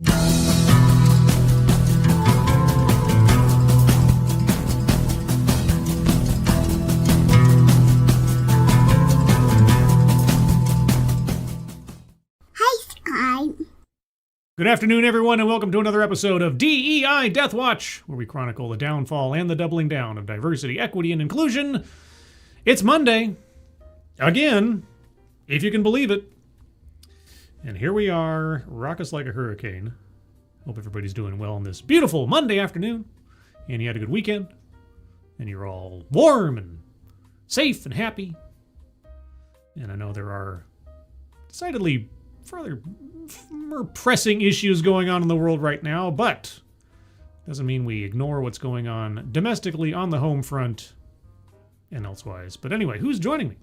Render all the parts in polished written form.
Good afternoon, everyone, and welcome to another episode of D.E.I. Deathwatch, where we chronicle the downfall and the doubling down of diversity, equity, and inclusion. It's Monday. Again, if you can believe it. And here we are, rock us like a hurricane. Hope everybody's doing well on this beautiful Monday afternoon. And you had a good weekend. And you're all warm and safe and happy. And I know there are decidedly further more pressing issues going on in the world right now, but doesn't mean we ignore what's going on domestically on the home front and elsewise. But anyway, who's joining me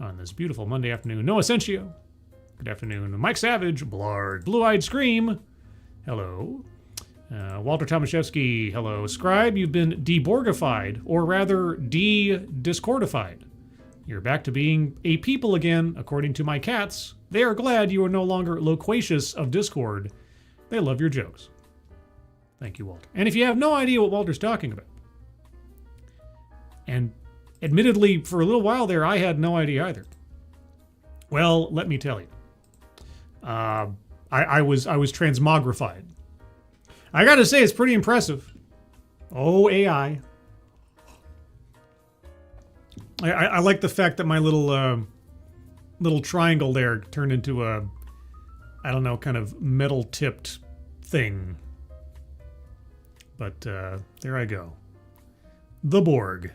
on this beautiful Monday afternoon? Noah Sencio. Good afternoon. Mike Savage. Blard. Blue-Eyed Scream. Hello. Walter Tomaszewski. Hello. Scribe, you've been deborgified, or rather de-discordified. You're back to being a people again, according to my cats. They are glad you are no longer loquacious of discord. They love your jokes. Thank you, Walter. And if you have no idea what Walter's talking about, and admittedly, for a little while there, I had no idea either. Well, let me tell you. I was transmogrified. I gotta say, it's pretty impressive. Oh, AI. I like the fact that my little triangle there turned into a, I don't know, kind of metal-tipped thing. But there I go. The Borg.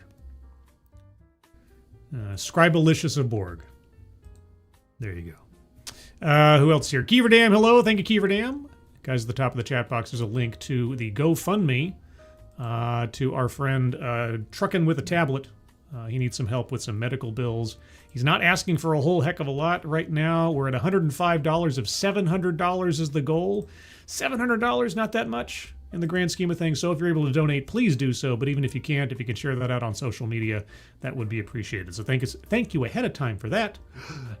Scribalicious of Borg. There you go. Who else here? Keeverdam, hello. Thank you, Keeverdam. Guys, at the top of the chat box, there's a link to the GoFundMe to our friend Truckin' with a Tablet. He needs some help with some medical bills. He's not asking for a whole heck of a lot right now. We're at $105 of $700 is the goal. $700, not that much in the grand scheme of things. So if you're able to donate, please do so. But even if you can't, if you can share that out on social media, that would be appreciated. So thank you ahead of time for that.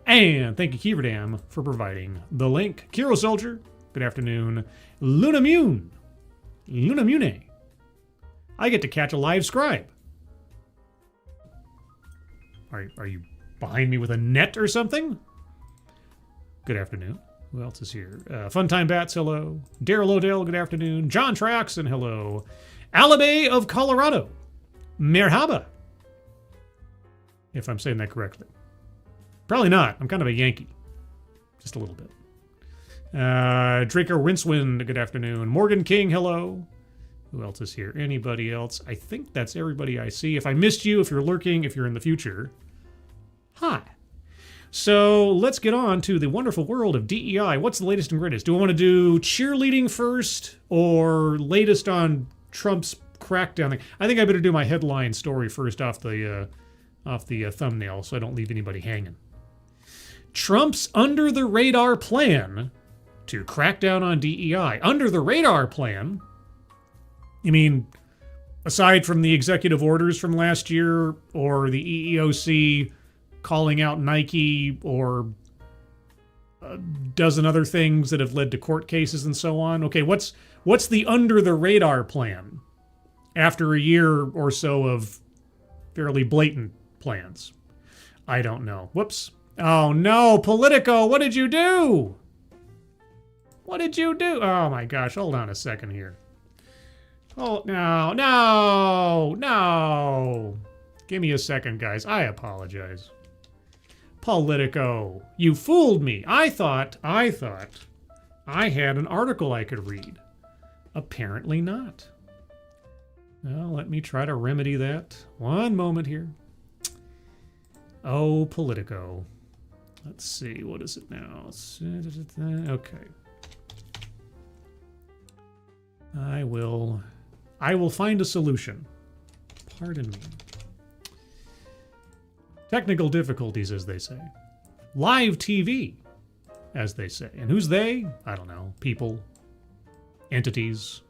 And thank you, Keeverdam, for providing the link. Kiro Soldier, good afternoon. Lunamune. I get to catch a live scribe. Are you behind me with a net or something? Good afternoon. Who else is here? Funtime Bats, hello. Daryl Odell, good afternoon. John Trioxon, hello. Alabay of Colorado. Merhaba. If I'm saying that correctly. Probably not. I'm kind of a Yankee. Just a little bit. Draker Rincewind, good afternoon. Morgan King, hello. Who else is here? Anybody else? I think that's everybody I see. If I missed you, if you're lurking, if you're in the future, hi. So let's get on to the wonderful world of DEI. What's the latest and greatest? Do I want to do cheerleading first or latest on Trump's crackdown thing? I think I better do my headline story first off the thumbnail so I don't leave anybody hanging. Trump's under-the-radar plan to crack down on DEI. Under-the-radar plan? You mean, aside from the executive orders from last year, or the EEOC calling out Nike, or a dozen other things that have led to court cases and so on? Okay, what's the under-the-radar plan after a year or so of fairly blatant plans? I don't know. Whoops. Oh no, Politico, what did you do? What did you do? Oh my gosh, hold on a second here. Oh, no. Give me a second, guys. I apologize. Politico, you fooled me. I thought I had an article I could read. Apparently not. Well, let me try to remedy that. One moment here. Oh, Politico. Let's see, what is it now? Okay. I will find a solution. Pardon me. Technical difficulties, as they say. Live TV, as they say. And who's they? I don't know. People. Entities.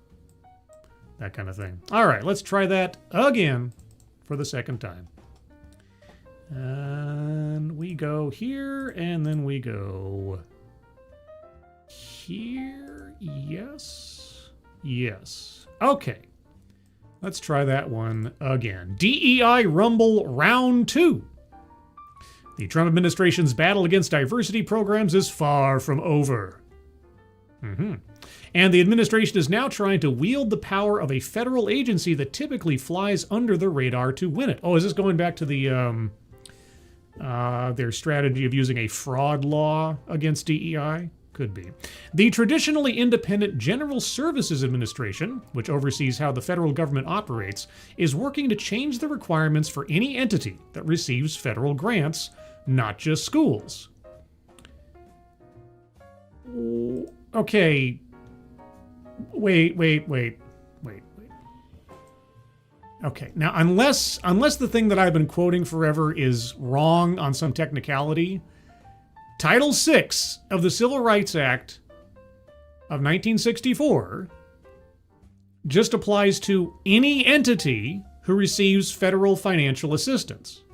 That kind of thing. All right, let's try that again for the second time. And we go here, and then we go here. Yes. Yes. Okay. Let's try that one again. DEI Rumble Round 2. The Trump administration's battle against diversity programs is far from over. And the administration is now trying to wield the power of a federal agency that typically flies under the radar to win it. Oh, is this going back to the their strategy of using a fraud law against DEI? Could be. The traditionally independent General Services Administration, which oversees how the federal government operates, is working to change the requirements for any entity that receives federal grants, not just schools. Okay. Wait. Okay, now unless the thing that I've been quoting forever is wrong on some technicality, Title VI of the Civil Rights Act of 1964 just applies to any entity who receives federal financial assistance.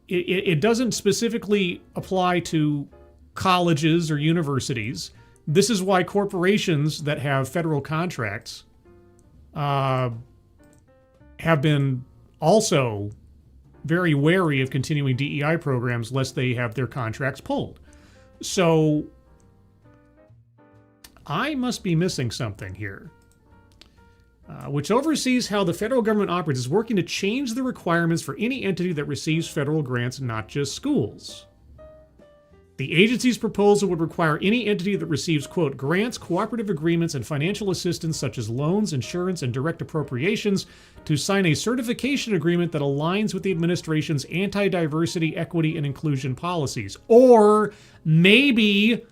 It doesn't specifically apply to colleges or universities. This is why corporations that have federal contracts have been also very wary of continuing DEI programs lest they have their contracts pulled. So I must be missing something here. Which oversees how the federal government operates, is working to change the requirements for any entity that receives federal grants, not just schools. The agency's proposal would require any entity that receives, quote, grants, cooperative agreements, and financial assistance such as loans, insurance, and direct appropriations to sign a certification agreement that aligns with the administration's anti-diversity, equity, and inclusion policies. Or maybe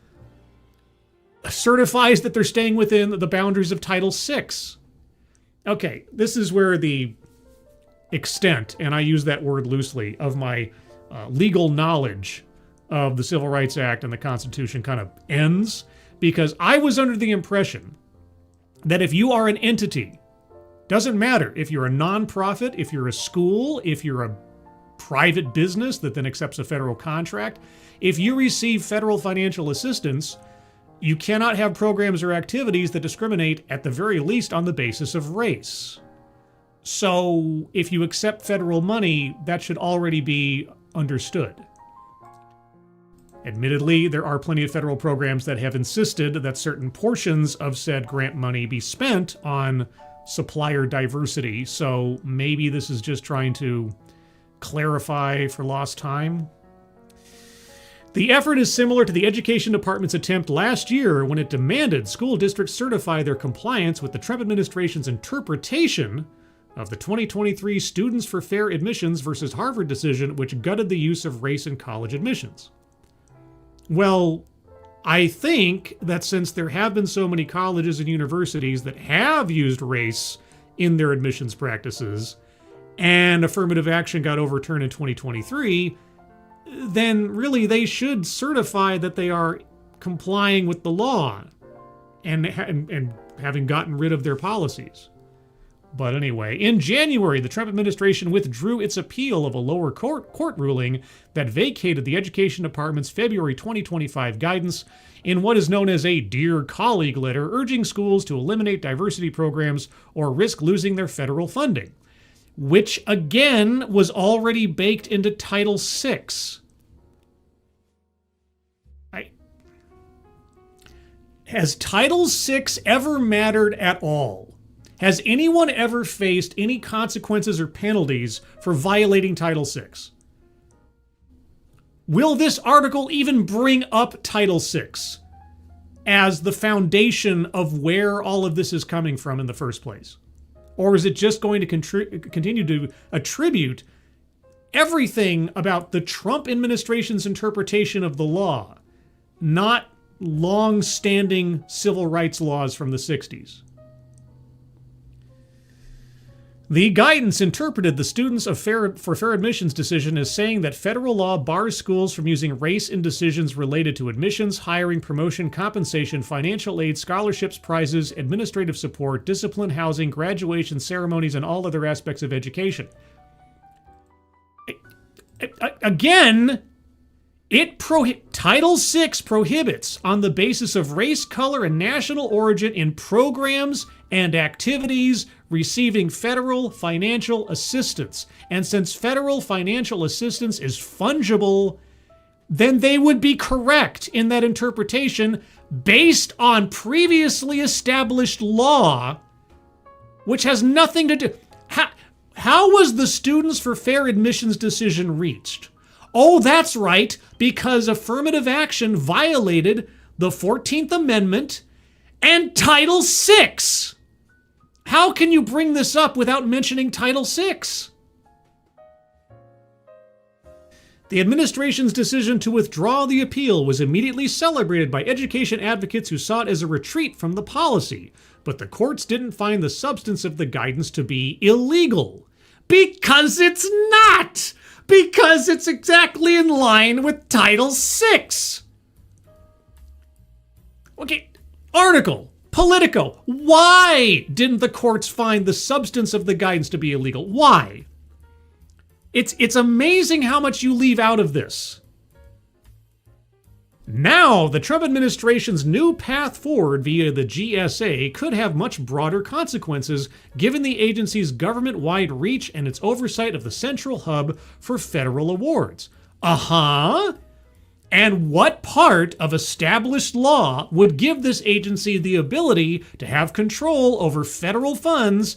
certifies that they're staying within the boundaries of Title VI. Okay, this is where the extent, and I use that word loosely, of my legal knowledge of the Civil Rights Act and the Constitution kind of ends, because I was under the impression that if you are an entity, doesn't matter if you're a nonprofit, if you're a school, if you're a private business that then accepts a federal contract, if you receive federal financial assistance, you cannot have programs or activities that discriminate, at the very least, on the basis of race. So if you accept federal money, that should already be understood. Admittedly, there are plenty of federal programs that have insisted that certain portions of said grant money be spent on supplier diversity, so maybe this is just trying to clarify for lost time. The effort is similar to the Education Department's attempt last year when it demanded school districts certify their compliance with the Trump administration's interpretation of the 2023 Students for Fair Admissions versus Harvard decision, which gutted the use of race in college admissions. Well, I think that since there have been so many colleges and universities that have used race in their admissions practices, and affirmative action got overturned in 2023, then really they should certify that they are complying with the law and having gotten rid of their policies. But anyway, in January, the Trump administration withdrew its appeal of a lower court ruling that vacated the Education Department's February 2025 guidance in what is known as a Dear Colleague letter, urging schools to eliminate diversity programs or risk losing their federal funding, which again was already baked into Title VI. Has Title VI ever mattered at all? Has anyone ever faced any consequences or penalties for violating Title VI? Will this article even bring up Title VI as the foundation of where all of this is coming from in the first place? Or is it just going to continue to attribute everything about the Trump administration's interpretation of the law, not long-standing civil rights laws from the 60s? The guidance interpreted the Students for Fair Admissions decision as saying that federal law bars schools from using race in decisions related to admissions, hiring, promotion, compensation, financial aid, scholarships, prizes, administrative support, discipline, housing, graduation, ceremonies, and all other aspects of education. Again, Title VI prohibits on the basis of race, color, and national origin in programs and activities receiving federal financial assistance. And since federal financial assistance is fungible, then they would be correct in that interpretation based on previously established law, which has nothing to do. How was the Students for Fair Admissions decision reached? Oh, that's right, because affirmative action violated the 14th Amendment and Title VI. How can you bring this up without mentioning Title VI? The administration's decision to withdraw the appeal was immediately celebrated by education advocates who saw it as a retreat from the policy, but the courts didn't find the substance of the guidance to be illegal. Because it's not! Because it's exactly in line with Title VI. Okay, article, Politico. Why didn't the courts find the substance of the guidance to be illegal? Why? It's amazing how much you leave out of this. Now, the Trump administration's new path forward via the GSA could have much broader consequences given the agency's government-wide reach and its oversight of the central hub for federal awards. And what part of established law would give this agency the ability to have control over federal funds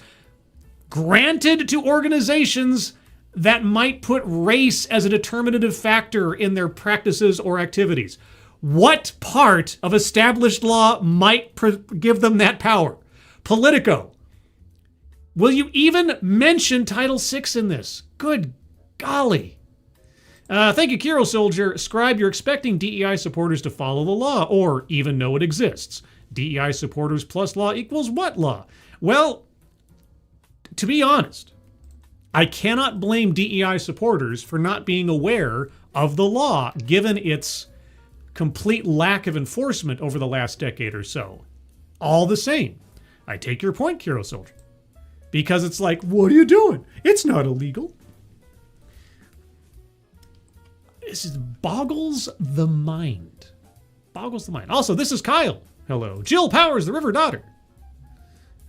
granted to organizations that might put race as a determinative factor in their practices or activities? What part of established law might give them that power? Politico. Will you even mention Title VI in this? Good golly. Thank you, Kiro Soldier. Scribe, you're expecting DEI supporters to follow the law or even know it exists. DEI supporters plus law equals what law? Well, to be honest, I cannot blame DEI supporters for not being aware of the law, given its complete lack of enforcement over the last decade or so. All the same, I take your point, Kiro Soldier. Because it's like, what are you doing? It's not illegal. This boggles the mind. Boggles the mind. Also, this is Kyle. Hello. Jill Powers, the River Daughter.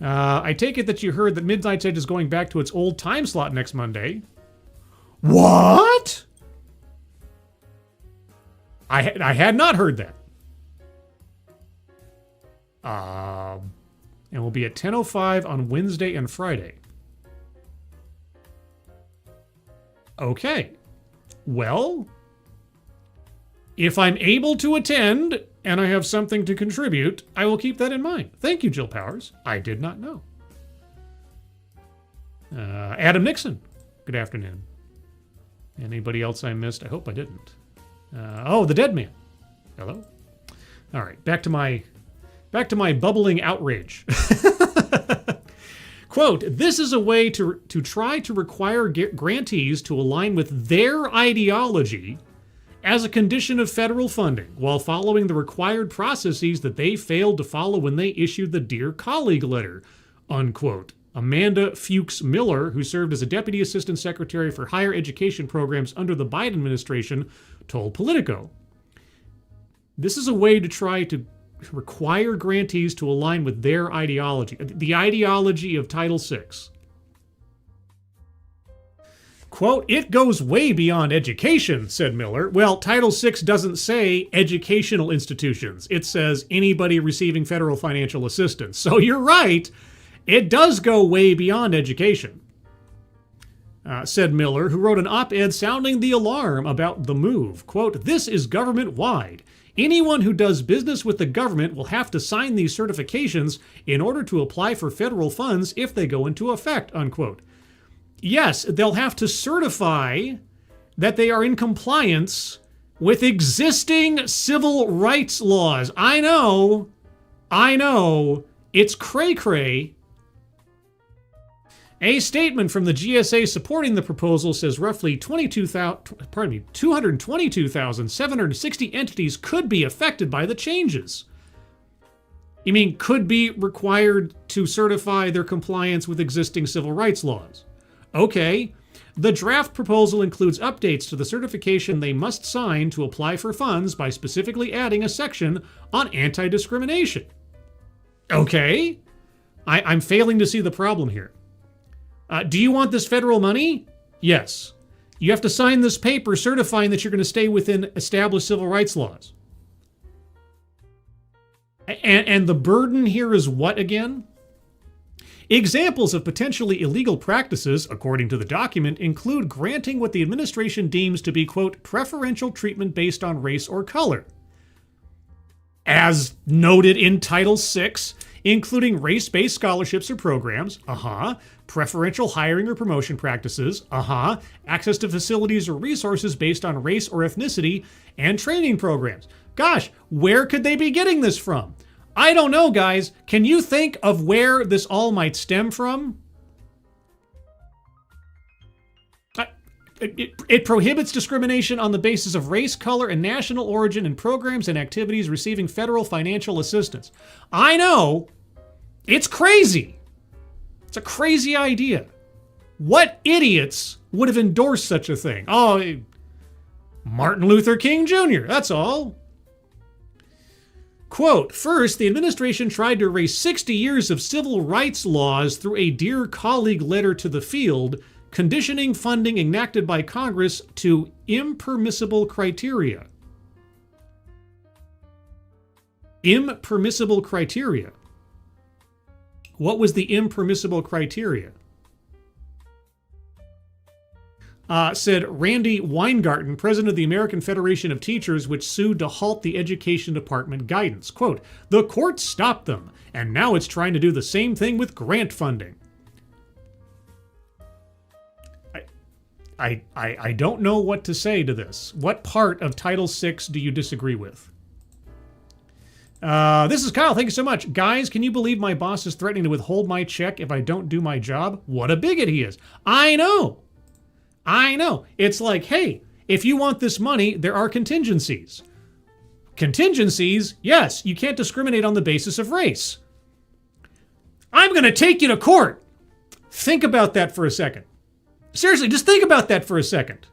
I take it that you heard that Midnight's Edge is going back to its old time slot next Monday. What? I had not heard that. And we'll be at 10:05 on Wednesday and Friday. Okay. Well, if I'm able to attend and I have something to contribute, I will keep that in mind. Thank you, Jill Powers. I did not know. Adam Nixon, good afternoon. Anybody else I missed? I hope I didn't. The Dead Man. Hello. All right, back to my bubbling outrage. Quote, this is a way to try to require grantees to align with their ideology as a condition of federal funding, while following the required processes that they failed to follow when they issued the Dear Colleague letter, unquote. Amanda Fuchs Miller, who served as a Deputy Assistant Secretary for Higher Education Programs under the Biden administration, told Politico. This is a way to try to require grantees to align with their ideology, the ideology of Title VI. Quote, it goes way beyond education, said Miller. Well, Title VI doesn't say educational institutions. It says anybody receiving federal financial assistance. So you're right. It does go way beyond education, said Miller, who wrote an op-ed sounding the alarm about the move. Quote, this is government-wide. Anyone who does business with the government will have to sign these certifications in order to apply for federal funds if they go into effect, unquote. Yes, they'll have to certify that they are in compliance with existing civil rights laws. I know, it's cray-cray. A statement from the GSA supporting the proposal says roughly 222,760 entities could be affected by the changes. You mean could be required to certify their compliance with existing civil rights laws? Okay, The draft proposal includes updates to the certification they must sign to apply for funds by specifically adding a section on anti-discrimination. Okay. I'm failing to see the problem here. Do you want this federal money? Yes. You have to sign this paper certifying that you're going to stay within established civil rights laws. And the burden here is what again? Examples of potentially illegal practices, according to the document, include granting what the administration deems to be, quote, preferential treatment based on race or color. As noted in Title VI, including race-based scholarships or programs, preferential hiring or promotion practices, access to facilities or resources based on race or ethnicity, and training programs. Gosh, where could they be getting this from? I don't know, guys. Can you think of where this all might stem from? It prohibits discrimination on the basis of race, color, and national origin in programs and activities receiving federal financial assistance. I know. It's crazy. It's a crazy idea. What idiots would have endorsed such a thing? Oh, Martin Luther King Jr., that's all. Quote, first, the administration tried to erase 60 years of civil rights laws through a Dear Colleague letter to the field, conditioning funding enacted by Congress to impermissible criteria. Impermissible criteria. What was the impermissible criteria? Said Randy Weingarten, president of the American Federation of Teachers, which sued to halt the Education Department guidance. Quote, the court stopped them, and now it's trying to do the same thing with grant funding. I don't know what to say to this. What part of Title VI do you disagree with? This is Kyle. Thank you so much. Guys, can you believe my boss is threatening to withhold my check if I don't do my job? What a bigot he is. I know. It's like, hey, if you want this money, there are contingencies. Contingencies? Yes, you can't discriminate on the basis of race. I'm going to take you to court. Think about that for a second. Seriously, just think about that for a second.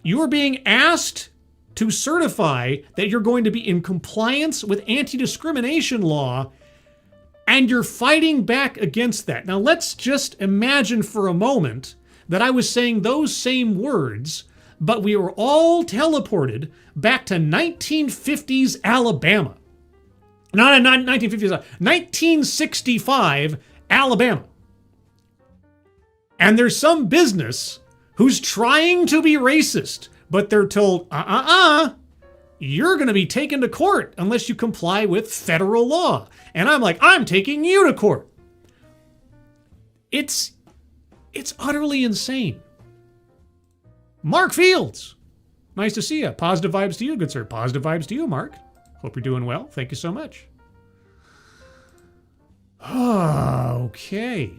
You are being asked to certify that you're going to be in compliance with anti-discrimination law, and you're fighting back against that. Now, let's just imagine for a moment that I was saying those same words, but we were all teleported back to 1950s Alabama. Not 1950s, 1965 Alabama. And there's some business who's trying to be racist, but they're told, you're going to be taken to court unless you comply with federal law. And I'm like, I'm taking you to court. It's utterly insane. Mark Fields, nice to see you. Positive vibes to you, good sir. Positive vibes to you, Mark. Hope you're doing well. Thank you so much. Okay.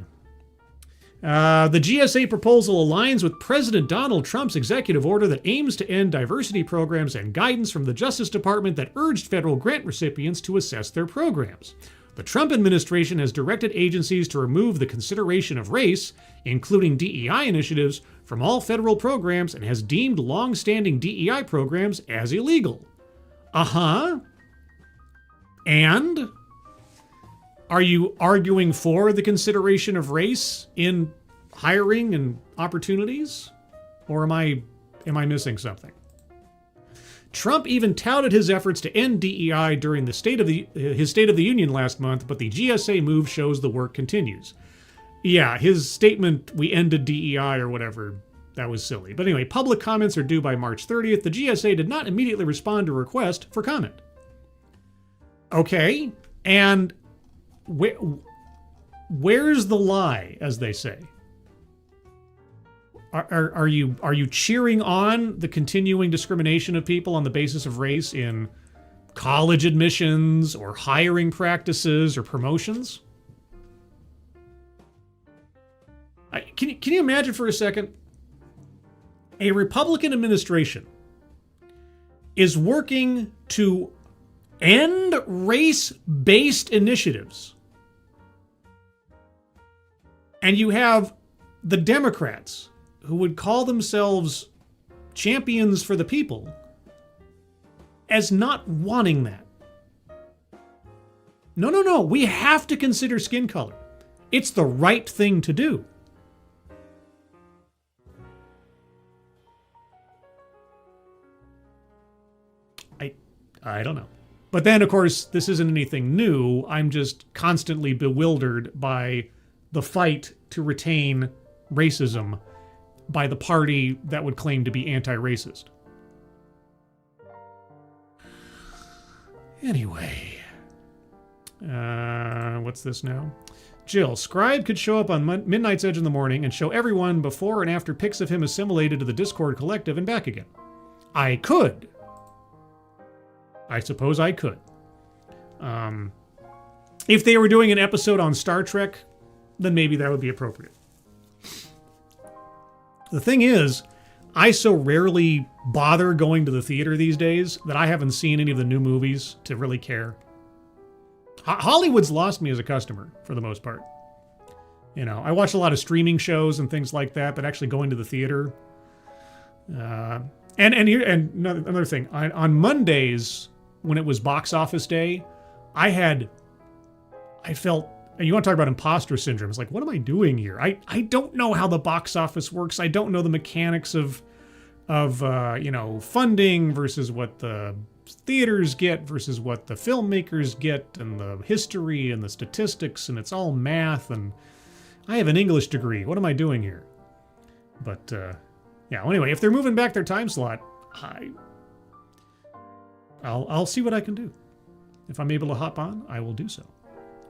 The GSA proposal aligns with President Donald Trump's executive order that aims to end diversity programs and guidance from the Justice Department that urged federal grant recipients to assess their programs. The Trump administration has directed agencies to remove the consideration of race, including DEI initiatives, from all federal programs and has deemed long-standing DEI programs as illegal. And? Are you arguing for the consideration of race in hiring and opportunities? Or am I missing something? Trump even touted his efforts to end DEI during his State of the Union last month, but the GSA move shows the work continues. Yeah, his statement, we ended DEI or whatever, that was silly. But anyway, public comments are due by March 30th. The GSA did not immediately respond to a request for comment. Okay, and where's the lie, as they say? Are you cheering on the continuing discrimination of people on the basis of race in college admissions or hiring practices or promotions? Can you imagine for a second? A Republican administration is working to end race-based initiatives. And you have the Democrats who would call themselves champions for the people as not wanting that. No. We have to consider skin color. It's the right thing to do. I don't know. But then, of course, this isn't anything new. I'm just constantly bewildered by the fight to retain racism by the party that would claim to be anti-racist. Anyway, what's this now? Jill, Scribe could show up on Midnight's Edge in the morning and show everyone before and after pics of him assimilated to the Discord collective and back again. I could. I suppose I could. If they were doing an episode on Star Trek, then maybe that would be appropriate. The thing is, I so rarely bother going to the theater these days that I haven't seen any of the new movies to really care. Hollywood's lost me as a customer, for the most part. You know, I watch a lot of streaming shows and things like that, but actually going to the theater... And another thing, on Mondays, when it was box office day, I felt, and you want to talk about imposter syndrome. It's like, what am I doing here? I don't know how the box office works. I don't know the mechanics of funding versus what the theaters get versus what the filmmakers get and the history and the statistics, and it's all math, and I have an English degree. What am I doing here? But, yeah, well, anyway, if they're moving back their time slot, I'll see what I can do. If I'm able to hop on, I will do so.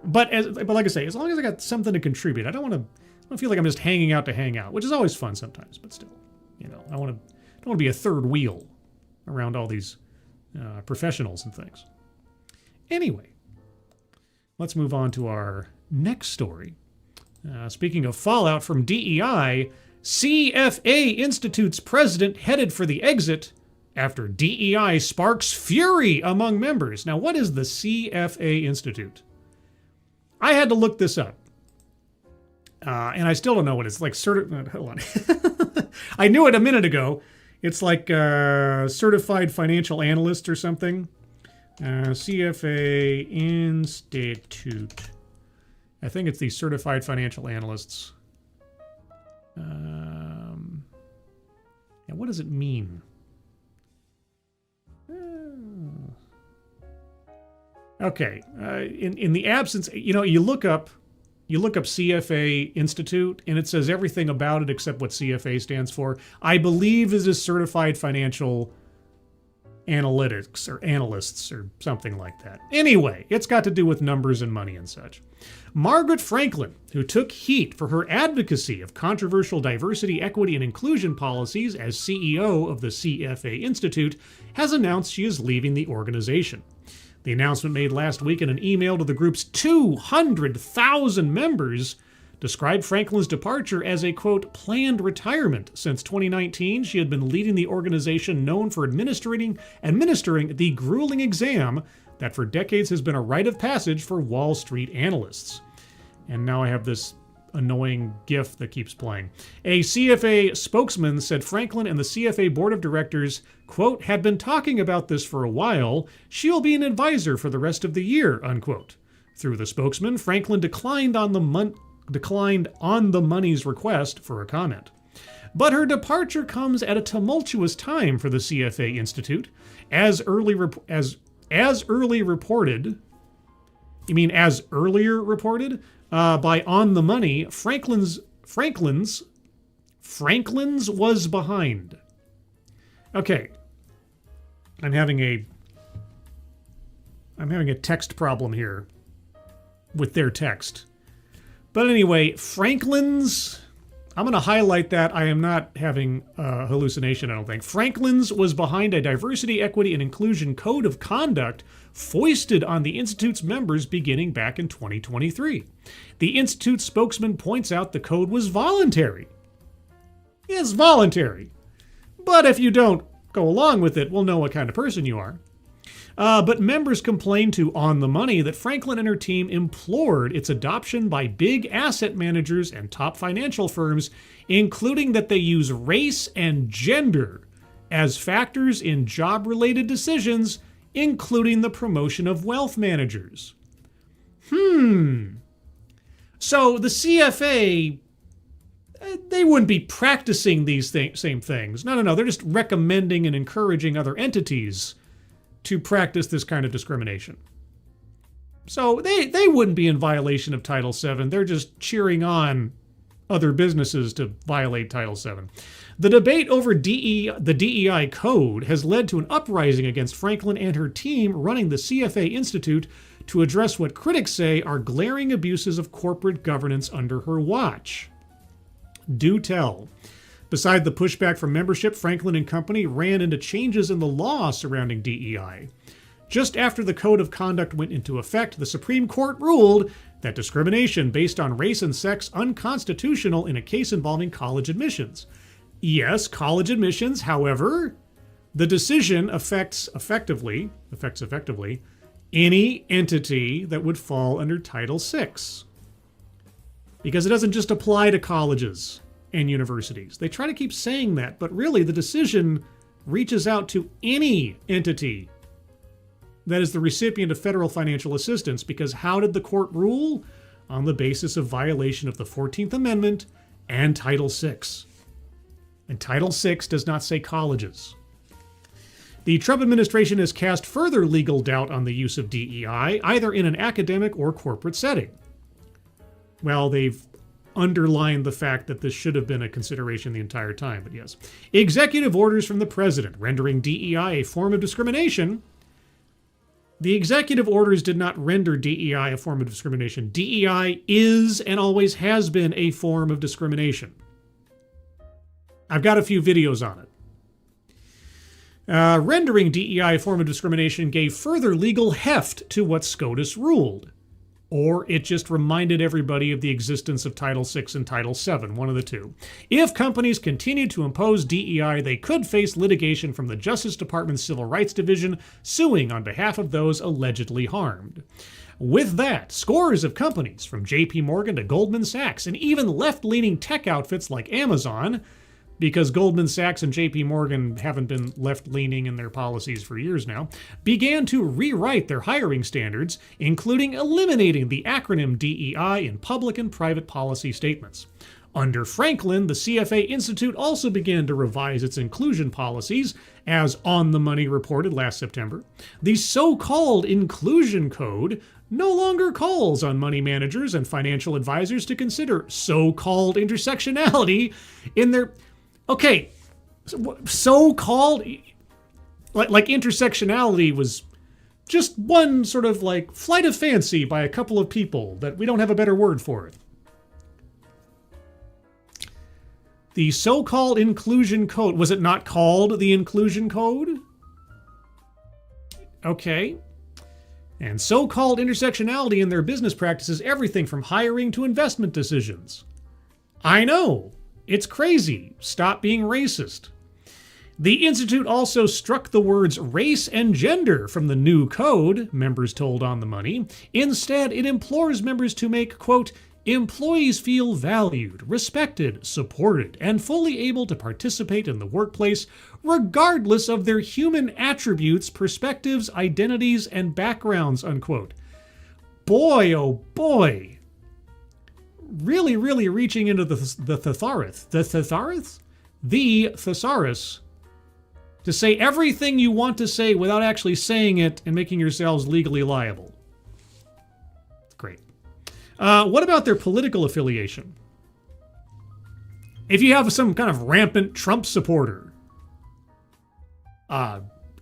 But like I say, as long as I got something to contribute, I don't feel like I'm just hanging out to hang out, which is always fun sometimes, but still, I don't want to be a third wheel around all these professionals and things. Anyway, let's move on to our next story. Speaking of fallout from DEI, CFA Institute's president headed for the exit after DEI sparks fury among members. Now, what is the CFA Institute? I had to look this up. And I still don't know what it's like. Hold on. I knew it a minute ago. It's like certified financial analyst or something. CFA Institute. I think it's the certified financial analysts. Yeah, what does it mean? Okay, in the absence, you look up CFA Institute, and it says everything about it except what CFA stands for. I believe it is Certified Financial Analytics or Analysts or something like that. Anyway, it's got to do with numbers and money and such. Margaret Franklin, who took heat for her advocacy of controversial diversity, equity, and inclusion policies as CEO of the CFA Institute, has announced she is leaving the organization. The announcement made last week in an email to the group's 200,000 members described Franklin's departure as a, quote, planned retirement. Since 2019, she had been leading the organization known for administering the grueling exam that for decades has been a rite of passage for Wall Street analysts. And now I have this annoying GIF that keeps playing. A CFA spokesman said Franklin and the CFA board of directors, quote, had been talking about this for a while. She'll be an advisor for the rest of the year, unquote. Through the spokesman, Franklin declined on the money's request for a comment. But her departure comes at a tumultuous time for the CFA Institute. As earlier reported by On the Money, Franklin's was behind. Okay, I'm having a text problem here with their text. But anyway, Franklin's, I'm going to highlight that. I am not having a hallucination, I don't think. Franklin's was behind a diversity, equity, and inclusion code of conduct foisted on the Institute's members beginning back in 2023. The Institute spokesman points out the code was voluntary. It's voluntary. But if you don't go along with it, we'll know what kind of person you are. But members complained to On the Money that Franklin and her team implored its adoption by big asset managers and top financial firms, including that they use race and gender as factors in job-related decisions, including the promotion of wealth managers. So the CFA, they wouldn't be practicing these same things. No. They're just recommending and encouraging other entities to practice this kind of discrimination. So they wouldn't be in violation of Title VII. They're just cheering on other businesses to violate Title VII. The debate over the DEI code has led to an uprising against Franklin and her team running the CFA Institute to address what critics say are glaring abuses of corporate governance under her watch. Do tell. Beside the pushback from membership, Franklin and Company ran into changes in the law surrounding DEI. Just after the Code of Conduct went into effect, the Supreme Court ruled that discrimination based on race and sex unconstitutional in a case involving college admissions. Yes, college admissions, however, the decision affects effectively any entity that would fall under Title VI. Because it doesn't just apply to colleges and universities. They try to keep saying that, but really the decision reaches out to any entity that is the recipient of federal financial assistance, because how did the court rule? On the basis of violation of the 14th Amendment and Title VI. And Title VI does not say colleges. The Trump administration has cast further legal doubt on the use of DEI, either in an academic or corporate setting. Well, they've underlined the fact that this should have been a consideration the entire time, but yes. Executive orders from the president rendering DEI a form of discrimination. The executive orders did not render DEI a form of discrimination. DEI is and always has been a form of discrimination. I've got a few videos on it. Rendering DEI a form of discrimination gave further legal heft to what SCOTUS ruled. Or it just reminded everybody of the existence of Title VI and Title VII, one of the two. If companies continued to impose DEI, they could face litigation from the Justice Department's Civil Rights Division, suing on behalf of those allegedly harmed. With that, scores of companies, from J.P. Morgan to Goldman Sachs, and even left-leaning tech outfits like Amazon, because Goldman Sachs and J.P. Morgan haven't been left-leaning in their policies for years now, began to rewrite their hiring standards, including eliminating the acronym DEI in public and private policy statements. Under Franklin, the CFA Institute also began to revise its inclusion policies, as On the Money reported last September. The so-called Inclusion Code no longer calls on money managers and financial advisors to consider so-called intersectionality in their... Okay, so-called, like intersectionality was just one sort of like flight of fancy by a couple of people that we don't have a better word for it. The so-called Inclusion Code, was it not called the Inclusion Code? Okay. And so-called intersectionality in their business practices, everything from hiring to investment decisions. I know. It's crazy. Stop being racist. The Institute also struck the words race and gender from the new code, members told On the Money. Instead, it implores members to make, quote, employees feel valued, respected, supported, and fully able to participate in the workplace, regardless of their human attributes, perspectives, identities, and backgrounds, unquote. Boy, oh boy. Really reaching into the thesaurus to say everything you want to say without actually saying it and making yourselves legally liable. Great. What about their political affiliation? If you have some kind of rampant Trump supporter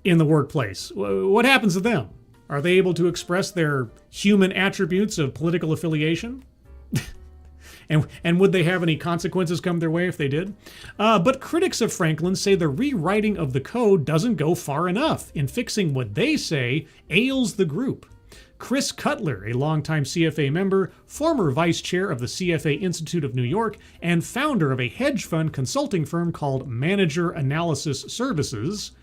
in the workplace, what happens to them? Are they able to express their human attributes of political affiliation? And would they have any consequences come their way if they did? But critics of Franklin say the rewriting of the code doesn't go far enough in fixing what they say ails the group. Chris Cutler, a longtime CFA member, former vice chair of the CFA Institute of New York, and founder of a hedge fund consulting firm called Manager Analysis Services,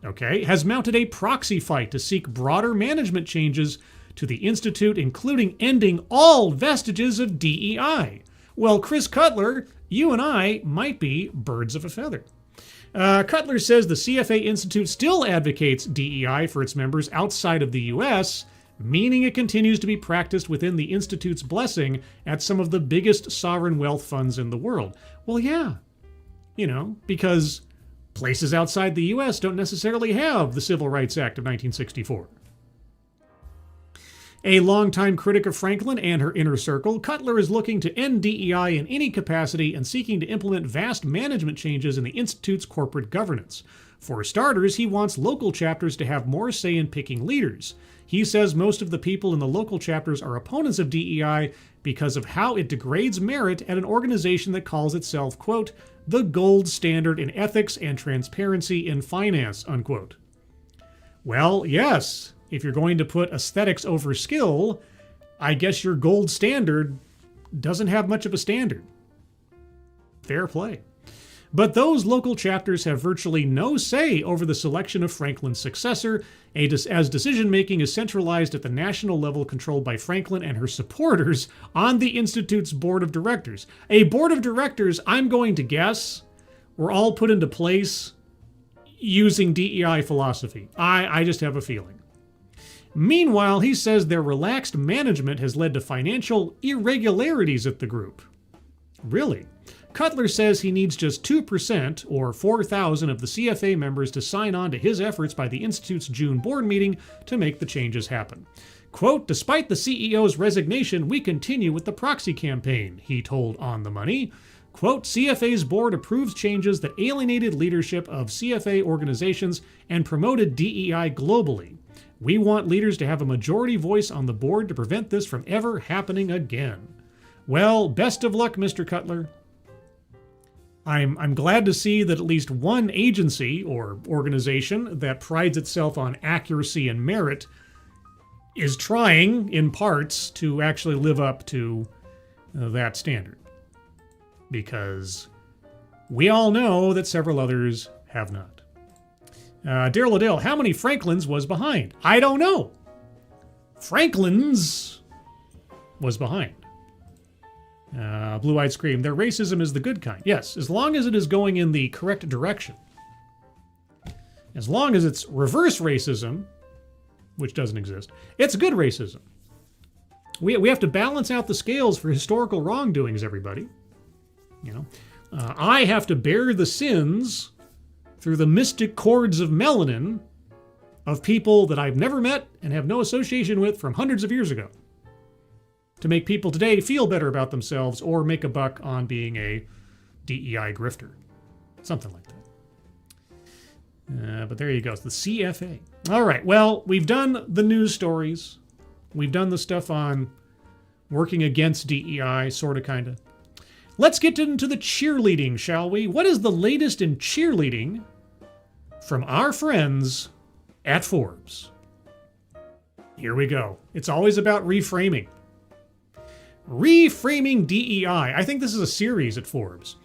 okay, has mounted a proxy fight to seek broader management changes to the Institute, including ending all vestiges of DEI. Well, Chris Cutler, you and I might be birds of a feather. Cutler says the CFA Institute still advocates DEI for its members outside of the U.S., meaning it continues to be practiced within the Institute's blessing at some of the biggest sovereign wealth funds in the world. Well, yeah, because places outside the U.S. don't necessarily have the Civil Rights Act of 1964. A longtime critic of Franklin and her inner circle, Cutler is looking to end DEI in any capacity and seeking to implement vast management changes in the Institute's corporate governance. For starters, he wants local chapters to have more say in picking leaders. He says most of the people in the local chapters are opponents of DEI because of how it degrades merit at an organization that calls itself, quote, the gold standard in ethics and transparency in finance, unquote. Well, yes. If you're going to put aesthetics over skill, I guess your gold standard doesn't have much of a standard. Fair play. But those local chapters have virtually no say over the selection of Franklin's successor, as decision-making is centralized at the national level controlled by Franklin and her supporters on the Institute's board of directors. A board of directors, I'm going to guess, were all put into place using DEI philosophy. I just have a feeling. Meanwhile, he says their relaxed management has led to financial irregularities at the group. Really? Cutler says he needs just 2%, or 4,000 of the CFA members to sign on to his efforts by the Institute's June board meeting to make the changes happen. Quote, despite the CEO's resignation, we continue with the proxy campaign, he told On the Money. Quote, CFA's board approves changes that alienated leadership of CFA organizations and promoted DEI globally. We want leaders to have a majority voice on the board to prevent this from ever happening again. Well, best of luck, Mr. Cutler. I'm glad to see that at least one agency or organization that prides itself on accuracy and merit is trying, in parts, to actually live up to that standard. Because we all know that several others have not. Daryl Liddell, how many Franklins was behind? I don't know. Franklin's was behind. Blue-Eyed Scream, their racism is the good kind. Yes, as long as it is going in the correct direction. As long as it's reverse racism, which doesn't exist, it's good racism. We have to balance out the scales for historical wrongdoings, everybody. I have to bear the sins through the mystic chords of melanin of people that I've never met and have no association with from hundreds of years ago to make people today feel better about themselves or make a buck on being a DEI grifter. Something like that. But there you go. It's the CFA. All right. Well, we've done the news stories. We've done the stuff on working against DEI, sort of, kind of. Let's get into the cheerleading, shall we? What is the latest in cheerleading from our friends at Forbes? Here we go. It's always about reframing. Reframing DEI. I think this is a series at Forbes.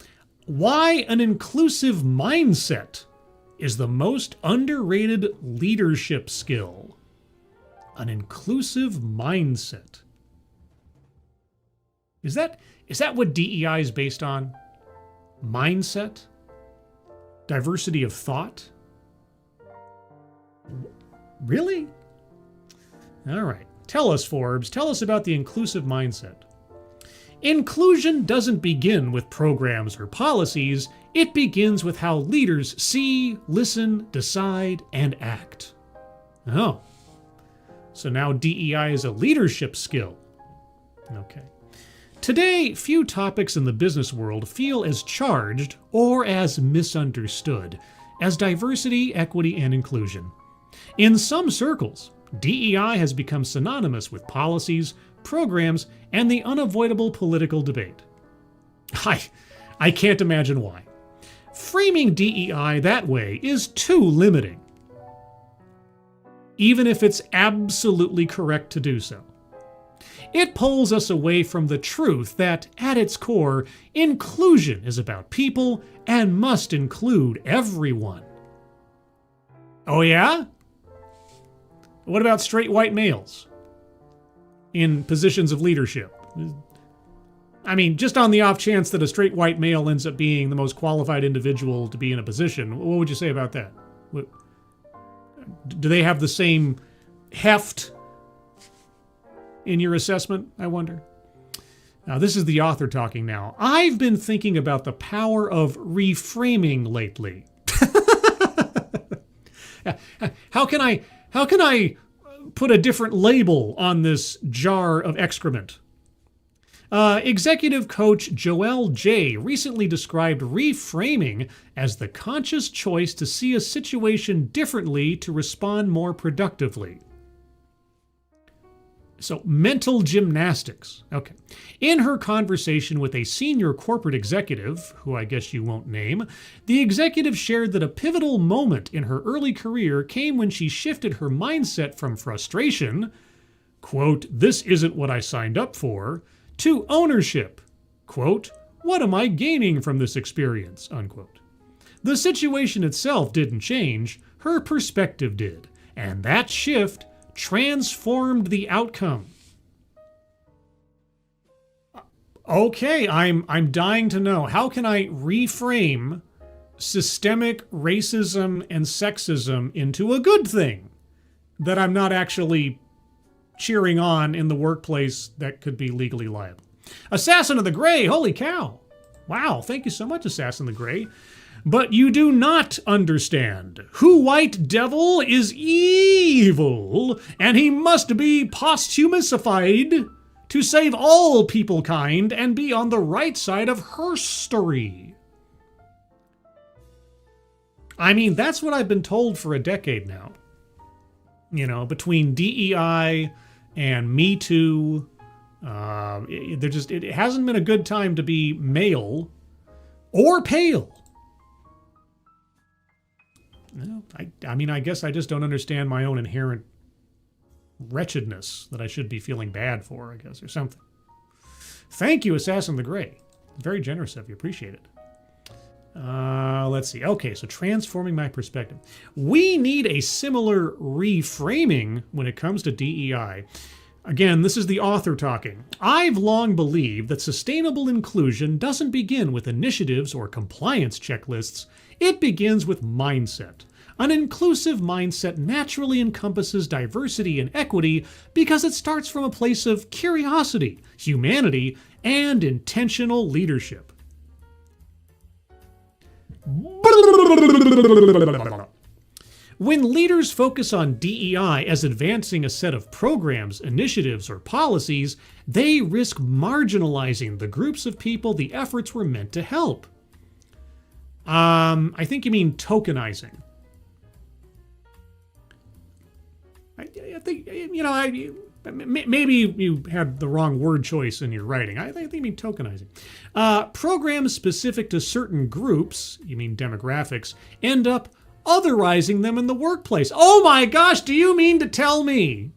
Why an inclusive mindset is the most underrated leadership skill. An inclusive mindset. Is that what DEI is based on? Mindset? Diversity of thought? Really? All right. Tell us, Forbes. Tell us about the inclusive mindset. Inclusion doesn't begin with programs or policies. It begins with how leaders see, listen, decide, and act. Oh. So now DEI is a leadership skill. Okay. Today, few topics in the business world feel as charged or as misunderstood as diversity, equity, and inclusion. In some circles, DEI has become synonymous with policies, programs, and the unavoidable political debate. I can't imagine why. Framing DEI that way is too limiting, even if it's absolutely correct to do so. It pulls us away from the truth that, at its core, inclusion is about people and must include everyone. Oh, yeah? What about straight white males in positions of leadership? I mean, just on the off chance that a straight white male ends up being the most qualified individual to be in a position, what would you say about that? Do they have the same heft in your assessment, I wonder? Now, this is the author talking now. I've been thinking about the power of reframing lately. How can I put a different label on this jar of excrement? Executive coach Joelle J. recently described reframing as the conscious choice to see a situation differently to respond more productively. So, mental gymnastics. Okay. In her conversation with a senior corporate executive, who I guess you won't name, the executive shared that a pivotal moment in her early career came when she shifted her mindset from frustration, quote, "This isn't what I signed up for," to ownership, quote, "What am I gaining from this experience?" unquote. The situation itself didn't change, her perspective did, and that shift transformed the outcome. Okay, I'm dying to know, how can I reframe systemic racism and sexism into a good thing that I'm not actually cheering on in the workplace that could be legally liable? Assassin of the Gray, holy cow. Wow, thank you so much, Assassin of the Gray. But you do not understand. Who white devil is evil, and he must be posthumified to save all people kind and be on the right side of herstory. I mean, that's what I've been told for a decade now. You know, between DEI and Me Too, it hasn't been a good time to be male or pale. No, I mean, I guess I just don't understand my own inherent wretchedness that I should be feeling bad for, I guess, or something. Thank you, Assassin the Gray. Very generous of you. Appreciate it. Let's see. Okay, so transforming my perspective. We need a similar reframing when it comes to DEI. Again, this is the author talking. I've long believed that sustainable inclusion doesn't begin with initiatives or compliance checklists. It begins with mindset. An inclusive mindset naturally encompasses diversity and equity because it starts from a place of curiosity, humanity, and intentional leadership. When leaders focus on DEI as advancing a set of programs, initiatives, or policies, they risk marginalizing the groups of people the efforts were meant to help. I think you mean tokenizing. I think, you know, maybe you had the wrong word choice in your writing. I think you mean tokenizing. Programs specific to certain groups, you mean demographics, end up otherizing them in the workplace. Oh my gosh, do you mean to tell me?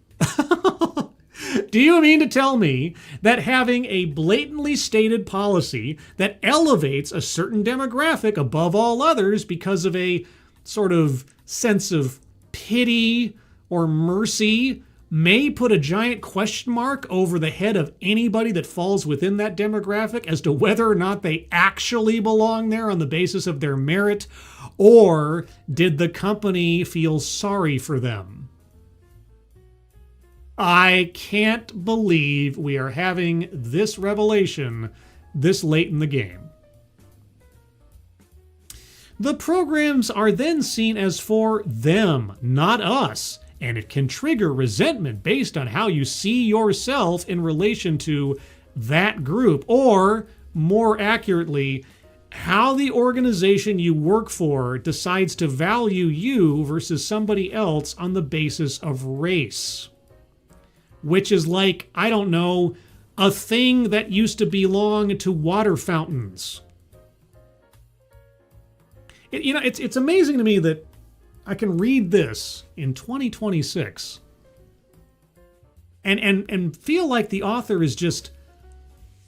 Do you mean to tell me that having a blatantly stated policy that elevates a certain demographic above all others because of a sort of sense of pity or mercy may put a giant question mark over the head of anybody that falls within that demographic as to whether or not they actually belong there on the basis of their merit, or did the company feel sorry for them? I can't believe we are having this revelation this late in the game. The programs are then seen as for them, not us, and it can trigger resentment based on how you see yourself in relation to that group, or more accurately, how the organization you work for decides to value you versus somebody else on the basis of race. Which is like, I don't know, a thing that used to belong to water fountains. It's amazing to me that I can read this in 2026 and feel like the author is just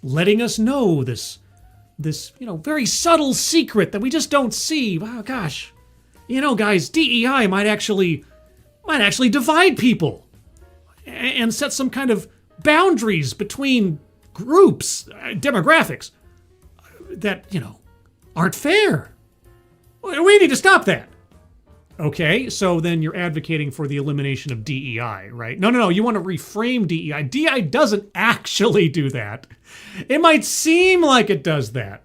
letting us know this very subtle secret that we just don't see. Wow, gosh. You know, guys, DEI might actually divide people and set some kind of boundaries between groups, demographics that, aren't fair. We need to stop that. Okay, so then you're advocating for the elimination of DEI, right? No, you want to reframe DEI. DEI doesn't actually do that. It might seem like it does that.